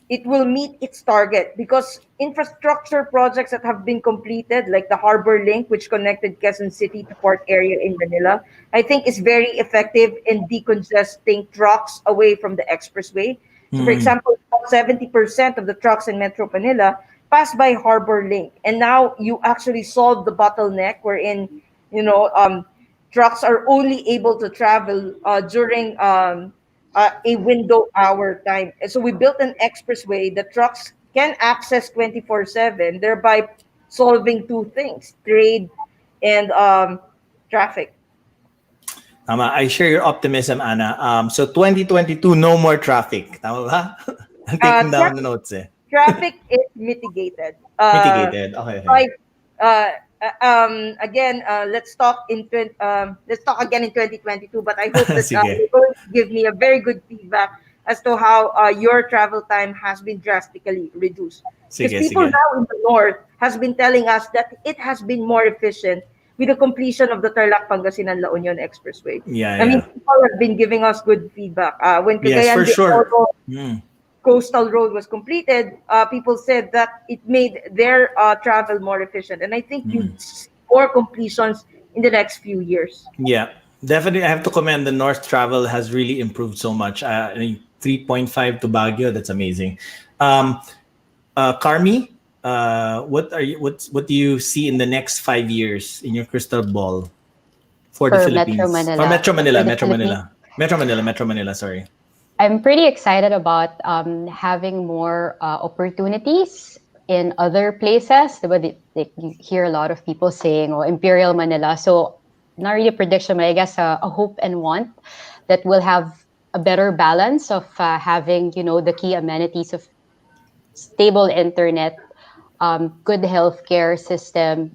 it will meet its target because infrastructure projects that have been completed, like the Harbor Link, which connected Quezon City to port area in Manila, I think is very effective in decongesting trucks away from the expressway. So, for
Mm.
example, 70% of the trucks in Metro Manila pass by Harbor Link, and now you actually solve the bottleneck wherein you know trucks are only able to travel during a window hour time. And so we built an expressway that trucks can access 24/7, thereby solving two things: trade and traffic.
I share your optimism, Anna. So 2022, no more traffic. Tama ba? I'm taking down the
Traffic,
notes eh.
traffic is mitigated.
Mitigated. Okay, okay.
By again, let's talk again in 2022. But I hope that
Sige.
you're going to give me a very good feedback as to how your travel time has been drastically reduced. Because
Sige,
people
sige.
now in the north has been telling us that it has been more efficient with the completion of the Tarlac Pangasinan La Union Expressway.
Yeah,
I mean,
yeah.
people have been giving us good feedback. When
Yes,
Cagayan
for
de
sure.
Oro
Mm.
Coastal Road was completed, people said that it made their travel more efficient. And I think
Mm.
you'd see more completions in the next few years.
Yeah, definitely. I have to commend the North travel has really improved so much. I mean, 3.5 to Baguio, that's amazing. Um, Carmi, what do you see in the next 5 years in your crystal ball for the
For Metro
Philippines? For
Manila,
Metro Manila,
for the
Metro
Philippines.
Manila, Metro Manila, Metro Manila. Sorry.
I'm pretty excited about having more opportunities in other places. But you hear a lot of people saying, "Oh, Imperial Manila." So not really a prediction, but I guess a hope and want that we'll have a better balance of having, the key amenities of stable internet, good healthcare system,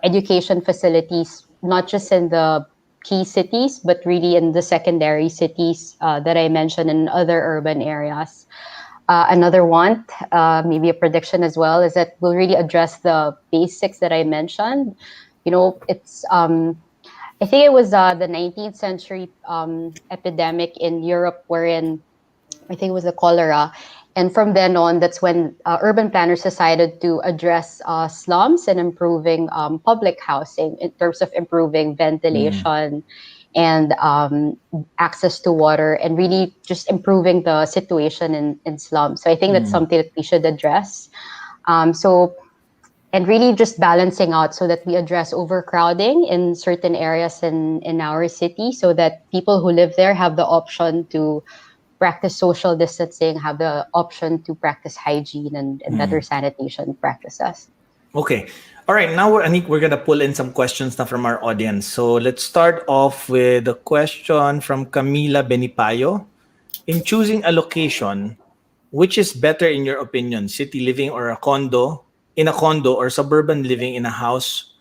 education facilities, not just in the key cities, but really in the secondary cities that I mentioned in other urban areas. Another one, maybe a prediction as well, is that we'll really address the basics that I mentioned. It's I think it was the 19th century epidemic in Europe, wherein I think it was the cholera. And from then on, that's when urban planners decided to address slums and improving public housing in terms of improving
Mm.
ventilation and access to water and really just improving the situation in slums. So I think that's
Mm.
something that we should address. So and really just balancing out so that we address overcrowding in certain areas in our city so that people who live there have the option to practice social distancing, have the option to practice hygiene and better
Mm.
sanitation practices.
Okay. All right. Now I think we're gonna pull in some questions now from our audience. So let's start off with a question from Camila Benipayo. In choosing a location, which is better in your opinion, city living or a condo or suburban living in a house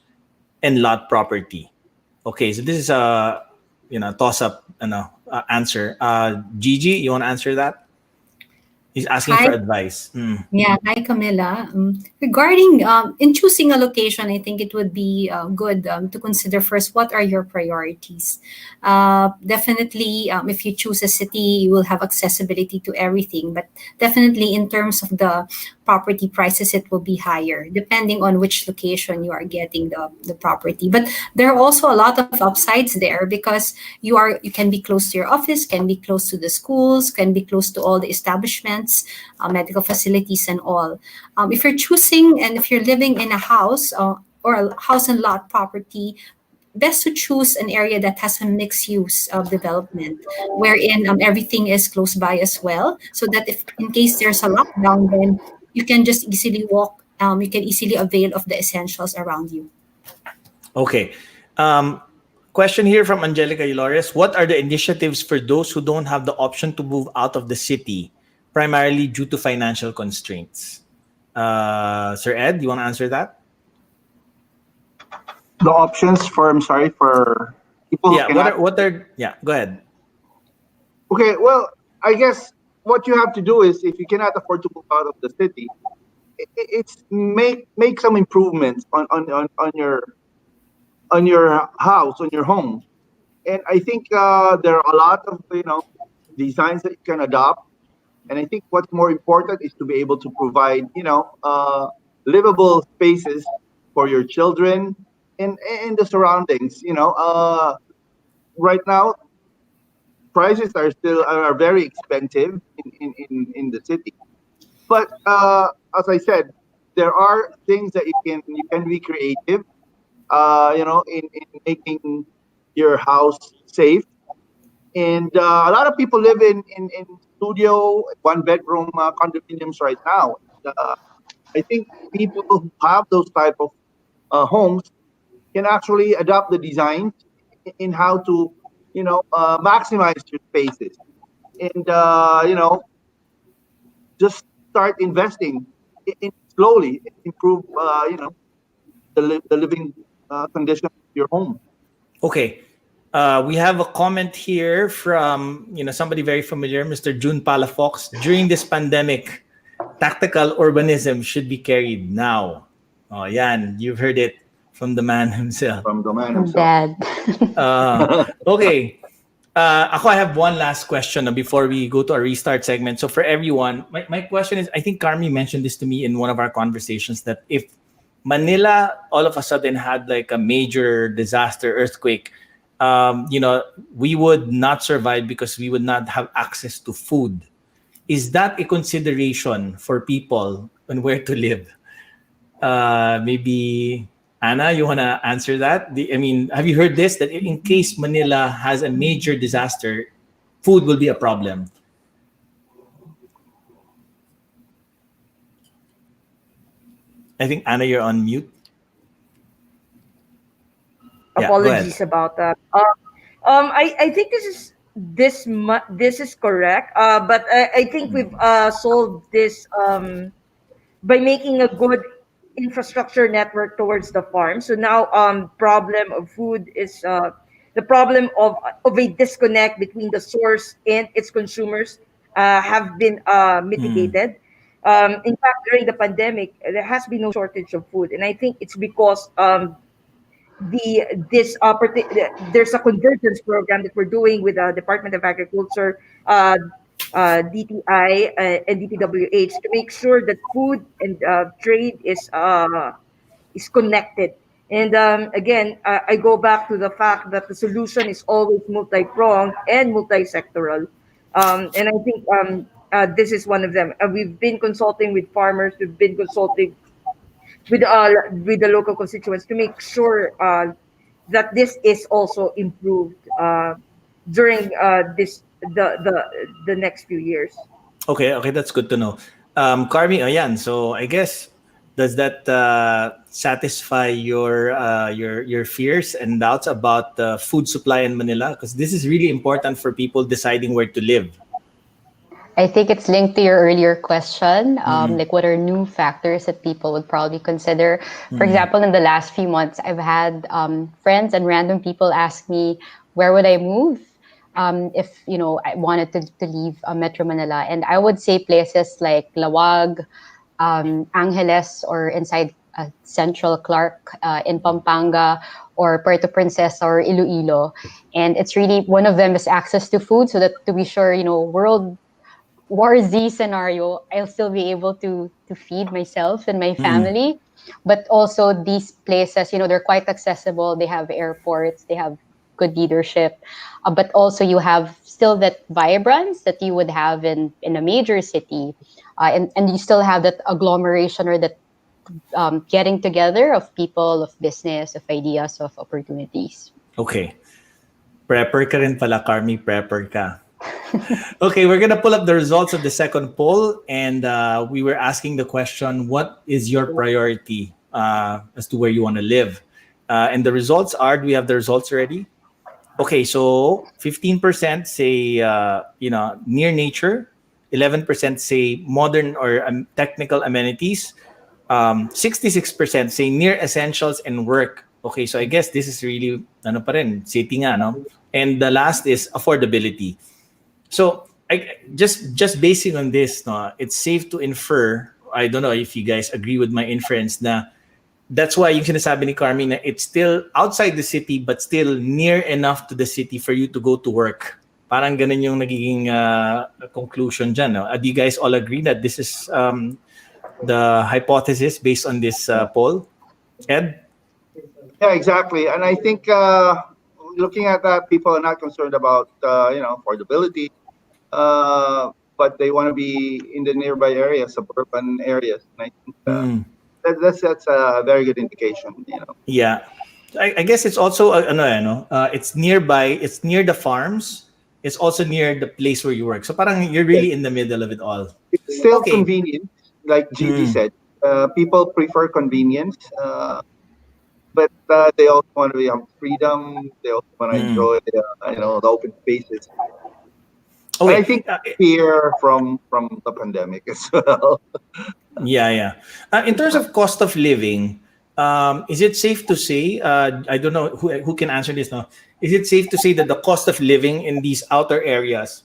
and lot property? Okay, so this is a toss up answer. Gigi, you want to answer that? He's asking
Hi.
for advice. Mm.
Yeah, hi Camilla. Regarding in choosing a location, I think it would be good to consider first what are your priorities. Definitely, if you choose a city, you will have accessibility to everything. But definitely, in terms of the property prices, it will be higher depending on which location you are getting the property. But there are also a lot of upsides there because you can be close to your office, can be close to the schools, can be close to all the establishments, medical facilities, and all. If you're choosing and if you're living in a house or a house and lot property, best to choose an area that has a mixed use of development, wherein everything is close by as well, so that if in case there's a lockdown, then you can just easily walk you can easily avail of the essentials around you.
Okay. Question here from Angelica Ilores. What are the initiatives for those who don't have the option to move out of the city, primarily due to financial constraints? Sir Ed, you want to answer that?
The options for, I'm sorry, for people who
Yeah.
cannot.
Yeah. Go ahead.
Okay, well, I guess what you have to do is, if you cannot afford to move out of the city, it's make some improvements on your house, on your home. And I think there are a lot of designs that you can adopt. And I think what's more important is to be able to provide livable spaces for your children and the surroundings. Right now prices are very expensive in the city. But as I said, there are things that you can be creative. In making your house safe. And a lot of people live in studio, one bedroom condominiums right now. I think people who have those type of homes can actually adopt the designs in how to, maximize your spaces. And, just start investing in slowly improve, the living condition of your home.
Okay. We have a comment here from somebody very familiar, Mr. June Palafox. During this pandemic, tactical urbanism should be carried now. Oh, yan. You've heard it from the man himself.
From the man himself.
Dad.
Okay. I have one last question before we go to our restart segment. So for everyone, my question is, I think Carmi mentioned this to me in one of our conversations, that if Manila all of a sudden had like a major disaster, earthquake, we would not survive because we would not have access to food. Is that a consideration for people on where to live? Maybe Anna, you want to answer that? Have you heard this, that in case Manila has a major disaster, food will be a problem? I think Anna, you're on mute. Yeah, go ahead.
Apologies about that. I think this is correct. But I think we've solved this by making a good infrastructure network towards the farm. So now, problem of food is the problem of a disconnect between the source and its consumers have been mitigated. In fact, during the pandemic, there has been no shortage of food, and I think it's because there's a convergence program that we're doing with the Department of Agriculture, DTI, and DPWH to make sure that food and trade is connected. And again, I go back to the fact that the solution is always multi-pronged and multi-sectoral. And I think this is one of them. We've been consulting with farmers. We've been consulting with the local constituents to make sure that this is also improved during the next few years.
Okay, that's good to know. Carmi, ayan. So I guess, does that satisfy your fears and doubts about the food supply in Manila? Because this is really important for people deciding where to live.
I think it's linked to your earlier question, like what are new factors that people would probably consider. For example, in the last few months, I've had friends and random people ask me, where would I move if I wanted to leave Metro Manila? And I would say places like Lawag, Angeles, or inside Central Clark in Pampanga, or Puerto Princesa or Iloilo. And it's really, one of them is access to food, so that to be sure, World War Z scenario, I'll still be able to feed myself and my family. But also these places, they're quite accessible. They have airports, they have good leadership. But also you have still that vibrance that you would have in a major city. And you still have that agglomeration, or that getting together of people, of business, of ideas, of opportunities.
Okay. Prepper ka rin pala, Carmi. Prepper ka. Okay, we're gonna pull up the results of the second poll, and we were asking the question, "What is your priority as to where you want to live?" And the results are: do we have the results already? Okay, so 15% say near nature, 11% say modern or technical amenities, 66% say near essentials and work. Okay, so I guess this is really ano pa rin, city nga, no? And the last is affordability. So just basing on this, no, it's safe to infer. I don't know if you guys agree with my inference na that's why yung sinasabi ni Carmi na it's still outside the city but still near enough to the city for you to go to work. Parang ganun yung nagiging conclusion dyan. No? Do you guys all agree that this is the hypothesis based on this poll? Ed?
Yeah, exactly. And I think looking at that, people are not concerned about affordability, but they want to be in the nearby areas, suburban areas. And I think that's a very good indication.
Yeah, I guess it's also it's nearby. It's near the farms. It's also near the place where you work. So parang you're really in the middle of it all.
It's still convenient, like Gigi said. People prefer convenience, but they also want to have freedom. They also want to enjoy, the open spaces.
Okay.
And I think fear from the pandemic as well.
Yeah. In terms of cost of living, is it safe to say? I don't know who can answer this now. Is it safe to say that the cost of living in these outer areas,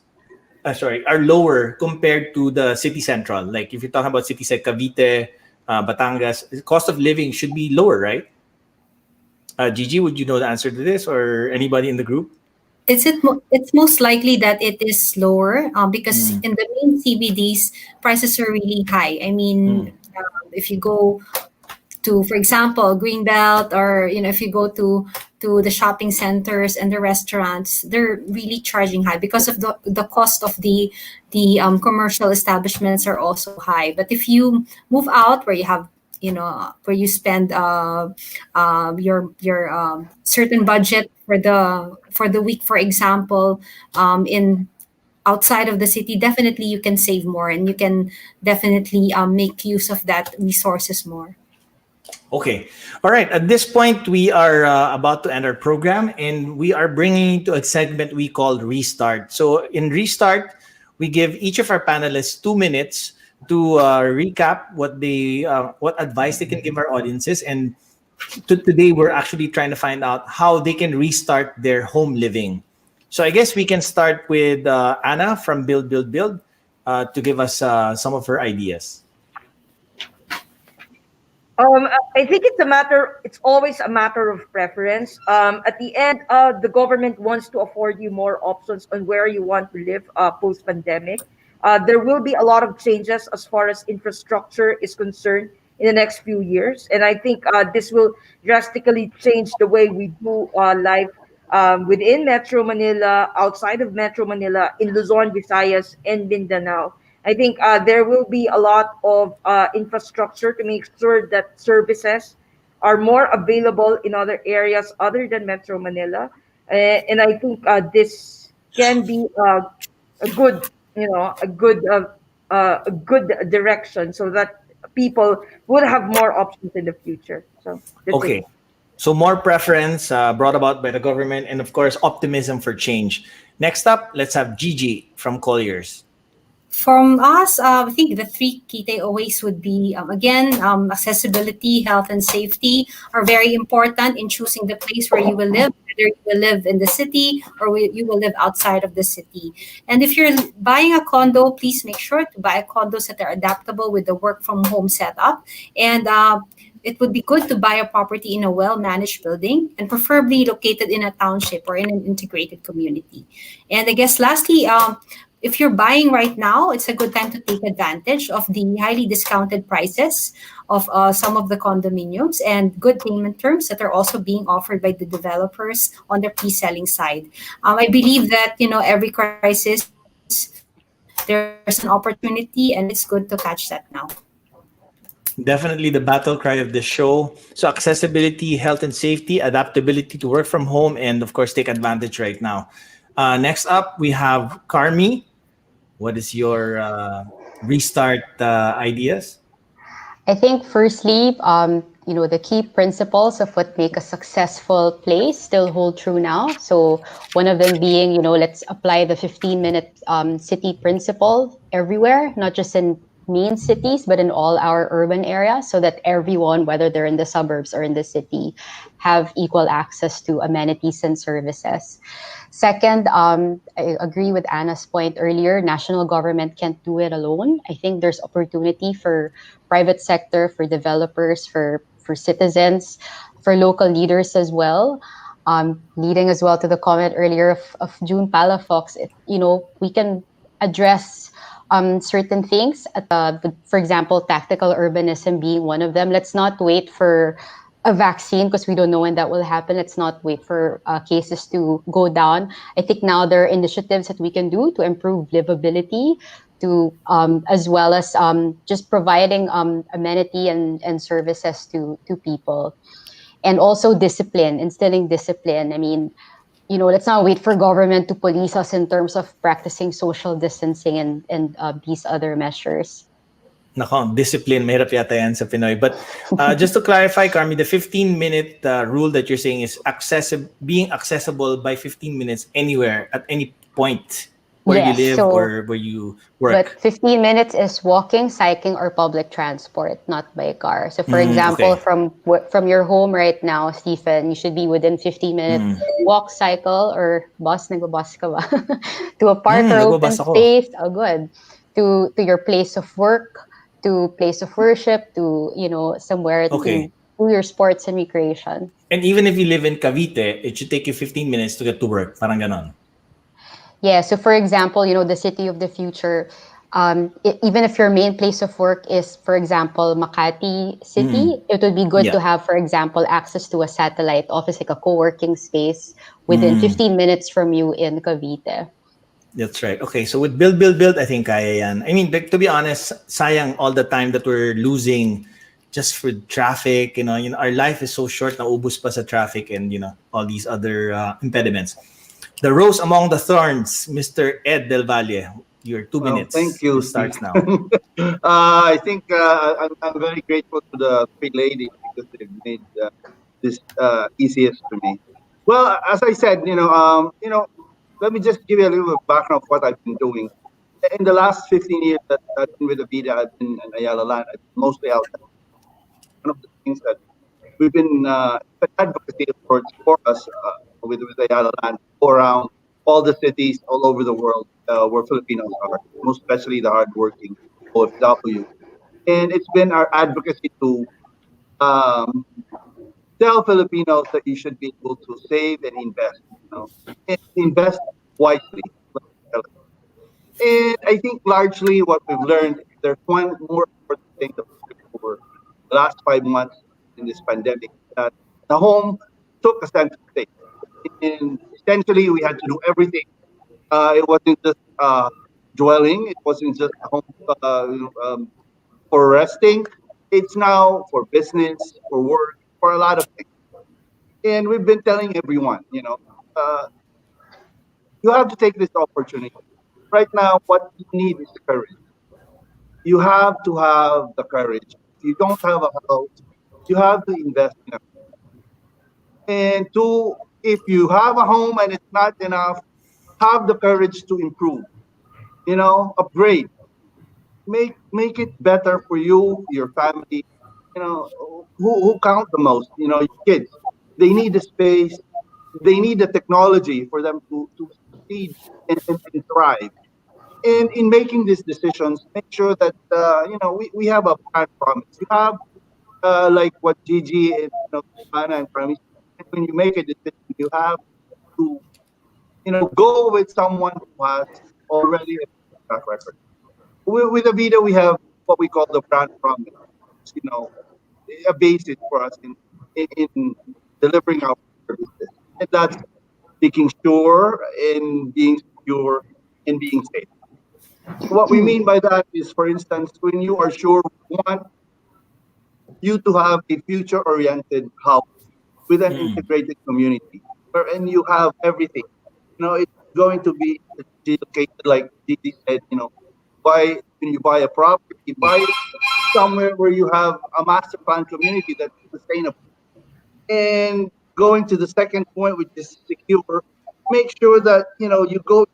are lower compared to the city central? Like if you're talking about cities like Cavite, Batangas, the cost of living should be lower, right? Gigi, would you know the answer to this, or anybody in the group?
It's most likely that it is lower because in the main CBDs, prices are really high. I mean, if you go to, for example, Greenbelt, or if you go to the shopping centers and the restaurants, they're really charging high because of the cost of the commercial establishments are also high. But if you move out where you have where you spend your certain budget for the week, for example, in outside of the city, definitely you can save more and you can definitely make use of that resources more.
Okay. All right. At this point, we are about to end our program, and we are bringing you to a segment we call Restart. So in Restart, we give each of our panelists 2 minutes to recap what advice they can give our audiences. And today, we're actually trying to find out how they can restart their home living. So I guess we can start with Anna from Build to give us some of her ideas.
I think it's always a matter of preference. At the end, the government wants to afford you more options on where you want to live post-pandemic. There will be a lot of changes as far as infrastructure is concerned in the next few years. And I think this will drastically change the way we do life within Metro Manila, outside of Metro Manila, in Luzon, Visayas, and Mindanao. I think there will be a lot of infrastructure to make sure that services are more available in other areas other than Metro Manila. And I think this can be a good, a good direction so that people would have more options in the future. So that's
Okay.
it.
So more preference brought about by the government, and of course, optimism for change. Next up, let's have Gigi from Colliers.
From us, I think the three key takeaways would be again, accessibility, health, and safety are very important in choosing the place where you will live, whether you will live in the city or you will live outside of the city. And if you're buying a condo, please make sure to buy condos that are adaptable with the work from home setup. And it would be good to buy a property in a well-managed building and preferably located in a township or in an integrated community. And I guess lastly, if you're buying right now, it's a good time to take advantage of the highly discounted prices of some of the condominiums and good payment terms that are also being offered by the developers on the pre-selling side. I believe that every crisis there's an opportunity, and it's good to catch that now.
Definitely the battle cry of the show. So accessibility, health and safety, adaptability to work from home, and of course, take advantage right now. Next up, we have Carmi. What is your restart ideas?
I think firstly, the key principles of what make a successful place still hold true now. So one of them being, let's apply the 15-minute city principle everywhere, not just in main cities, but in all our urban areas, so that everyone, whether they're in the suburbs or in the city, have equal access to amenities and services. Second, I agree with Anna's point earlier. National government can't do it alone. I think there's opportunity for private sector, for developers, for citizens, for local leaders as well. Leading as well to the comment earlier of June Palafox, we can address certain things for example, tactical urbanism being one of them. Let's not wait for a vaccine because we don't know when that will happen. Let's not wait for cases to go down. I think now there are initiatives that we can do to improve livability, to as well as just providing amenity and services to people, and also discipline, instilling discipline. I mean, let's not wait for government to police us in terms of practicing social distancing and these other measures.
Nako, discipline, mahirap yata yan sa Pinoy. But just to clarify, Carmi, the 15-minute rule that you're saying is being accessible by 15 minutes anywhere, at any point where you
Yes,
live
so,
or where you work.
but 15 minutes is walking, cycling, or public transport, not by car. So, for example,
Okay.
from your home right now, Stephen, you should be within 15-minute walk, cycle, or bus, nagbabus ka ba? To a park or open
Nagbabas ako.
space. Oh, good. To your place of work, to place of worship, to somewhere
Okay.
to do your sports and recreation.
And even if you live in Cavite, it should take you 15 minutes to get to work. Parang ganon.
Yeah, so for example, the city of the future, even if your main place of work is, for example, Makati City, it would be good
Yeah.
to have, for example, access to a satellite office, like a co-working space within 15 minutes from you in Cavite.
That's right. Okay, so with build, I think kaya yan. I mean, like, to be honest, sayang all the time that we're losing just for traffic. Our life is so short, naubos pa sa traffic and, all these other impediments. The rose among the thorns, Mr. Ed Del Valle. Your 2 minutes.
Thank you,
It starts now.
I think I'm very grateful to the three ladies because they've made this easiest to me. Well, as I said, let me just give you a little bit of background of what I've been doing. In the last 15 years that I've been with Avida, I've been in Ayala Land, I've been mostly out there. One of the things that we've been advocacy for us with Ayala Land, go around all the cities all over the world where Filipinos are, most especially the hardworking OFW. And it's been our advocacy to um, tell Filipinos that you should be able to save and invest, and invest wisely. And I think largely what we've learned, there's one more important thing that we've learned over the last 5 months in this pandemic, that the home took a center stage. And essentially, we had to do everything. It wasn't just dwelling, it wasn't just a home for resting. It's now for business, for work, for a lot of things. And we've been telling everyone, you have to take this opportunity. Right now, what you need is courage. You have to have the courage. If you don't have a house, you have to invest in it. And two, if you have a home and it's not enough, have the courage to improve. Upgrade. Make it better for you, your family. Who count the most? Your kids. They need the space. They need the technology for them to succeed and thrive. And in making these decisions, make sure that we have a brand promise. You have like what Gigi and Anna and Prami, when you make a decision, you have to go with someone who has already a track record. With Avida, we have what we call the brand promise. You know, a basis for us in delivering our services, and that's making sure and being secure and being safe. What we mean by that is, for instance, when you are sure we want you to have a future-oriented house with an integrated community, and you have everything. going to be located, like Gigi said, when you buy a property, buy it somewhere where you have a master plan community that's sustainable. And going to the second point, which is secure, make sure that you go to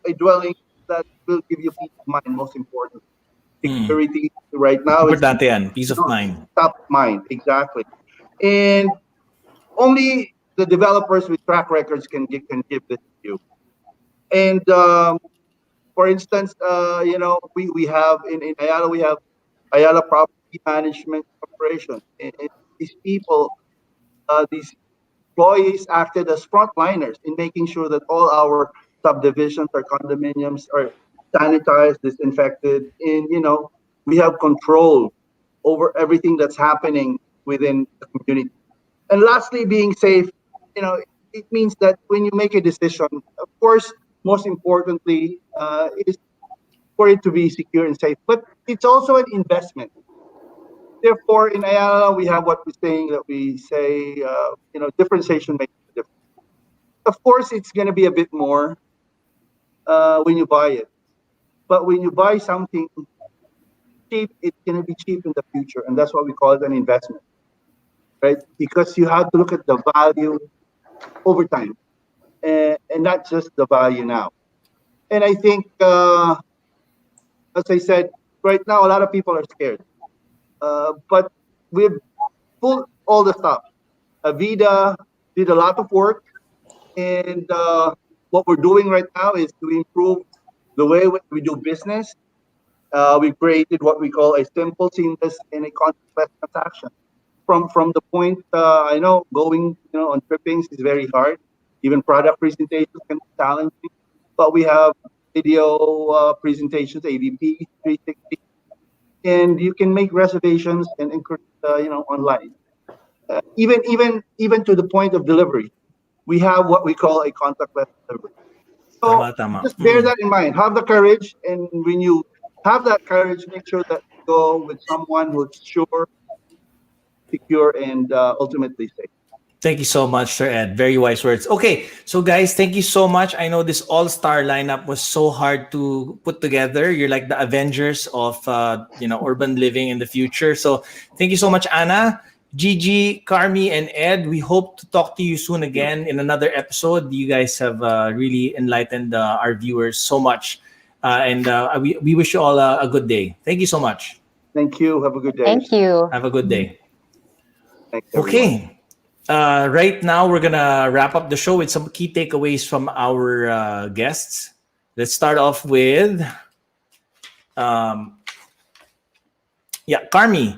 a dwelling that will give you peace of mind. Most important, security right now is
Importante yan, peace of mind.
top of mind, exactly. And only the developers with track records can give this to you. And for instance, we have in Ayala, we have Ayala Property Management Corporation, and these people, these employees acted as frontliners in making sure that all our subdivisions or condominiums are sanitized, disinfected, and we have control over everything that's happening within the community. And lastly, being safe, it means that when you make a decision, of course, most importantly, is for it to be secure and safe, but it's also an investment. Therefore, in Ayala, we have what we say, differentiation makes a difference. Of course, it's going to be a bit more when you buy it, but when you buy something cheap, it's going to be cheap in the future, and that's why we call it an investment, right? Because you have to look at the value over time, and not just the value now. And I think, as I said, right now a lot of people are scared, but we've pulled all the stuff. Avida did a lot of work, and what we're doing right now is to improve the way we do business. We created what we call a simple, seamless, and a contactless transaction. From the point, I know going on trippings is very hard. Even product presentations can be challenging, but we have video presentations, AVP 360, and you can make reservations and online. Even to the point of delivery, we have what we call a contactless delivery. So just bear that in mind. Have the courage, and when you have that courage, make sure that you go with someone who's sure, secure, and ultimately safe.
Thank you so much, Sir Ed. Very wise words. Okay, so guys, thank you so much. I know this all-star lineup was so hard to put together. You're like the Avengers of urban living in the future. So thank you so much, Anna, Gigi, Carmi, and Ed. We hope to talk to you soon again in another episode. You guys have really enlightened our viewers so much. And we wish you all a good day. Thank you so much.
Thank you. Have a good day.
Thank you.
Have a good day.
Thanks, everyone.
Okay. Right now, we're going to wrap up the show with some key takeaways from our guests. Let's start off with, Carmi.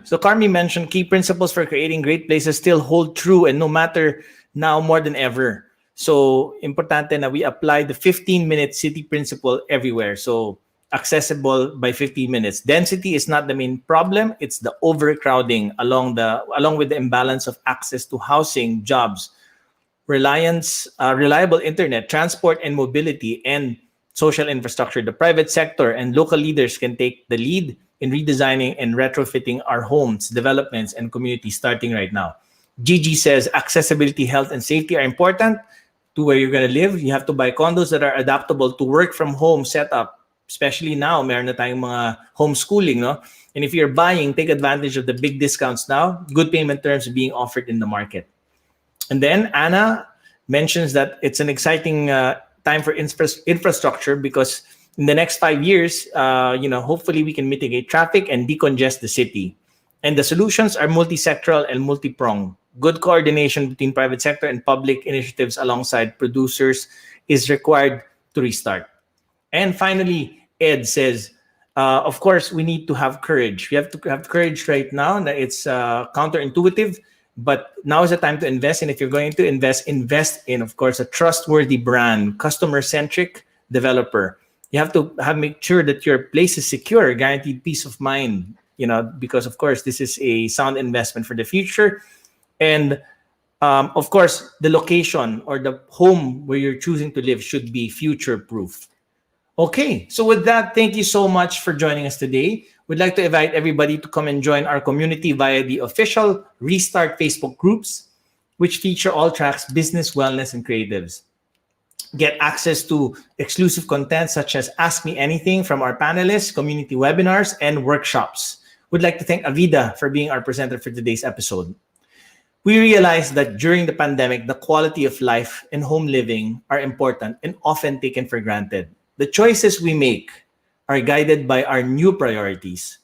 So Carmi mentioned key principles for creating great places still hold true and no matter now more than ever. So, importante na we apply the 15-minute city principle everywhere. So, accessible by 15 minutes. Density is not the main problem. It's the overcrowding along with the imbalance of access to housing, jobs, reliable internet, transport and mobility, and social infrastructure. The private sector and local leaders can take the lead in redesigning and retrofitting our homes, developments, and communities starting right now. Gigi says accessibility, health, and safety are important to where you're going to live. You have to buy condos that are adaptable to work from home setup. Especially now, meron na tayong mga homeschooling, no? And if you're buying, take advantage of the big discounts now. Good payment terms being offered in the market. And then Anna mentions that it's an exciting time for infrastructure because in the next 5 years, hopefully we can mitigate traffic and decongest the city. And the solutions are multi-sectoral and multi-pronged. Good coordination between private sector and public initiatives alongside producers is required to restart. And finally, Ed says, of course, we need to have courage. We have to have courage right now. That it's counterintuitive, but now is the time to invest. And if you're going to invest in, of course, a trustworthy brand, customer-centric developer. You have to make sure that your place is secure, guaranteed peace of mind. Because of course, this is a sound investment for the future. And of course, the location or the home where you're choosing to live should be future-proof. Okay, so with that, thank you so much for joining us today. We'd like to invite everybody to come and join our community via the official Restart Facebook groups, which feature all tracks business, wellness, and creatives. get access to exclusive content such as Ask Me Anything from our panelists, community webinars, and workshops. We'd like to thank Avida for being our presenter for today's episode. We realized that during the pandemic, the quality of life and home living are important and often taken for granted. The choices we make are guided by our new priorities.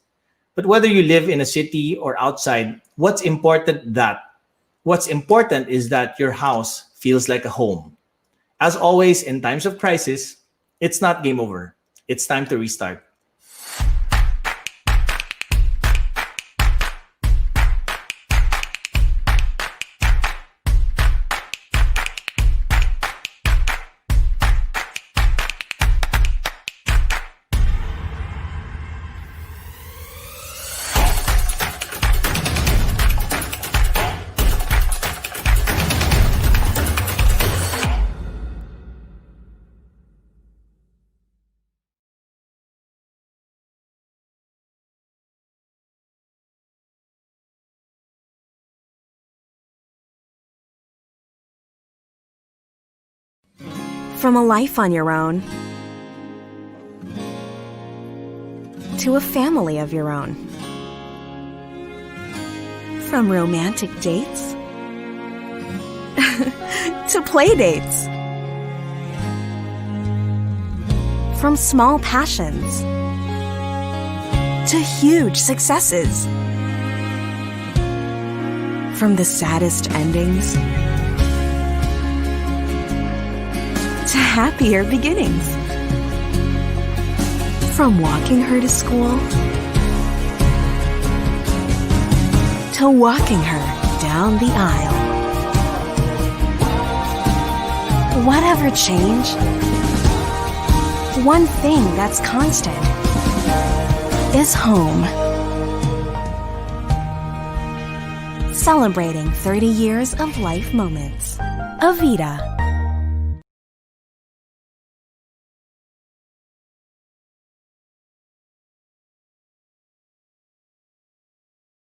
But whether you live in a city or outside, what's important is that your house feels like a home. As always, in times of crisis, it's not game over. It's time to restart.
From a life on your own to a family of your own. From romantic dates to play dates. From small passions to huge successes. From the saddest endings to happier beginnings. From walking her to school to walking her down the aisle. Whatever change, one thing that's constant is home. Celebrating 30 years of life moments. Avida.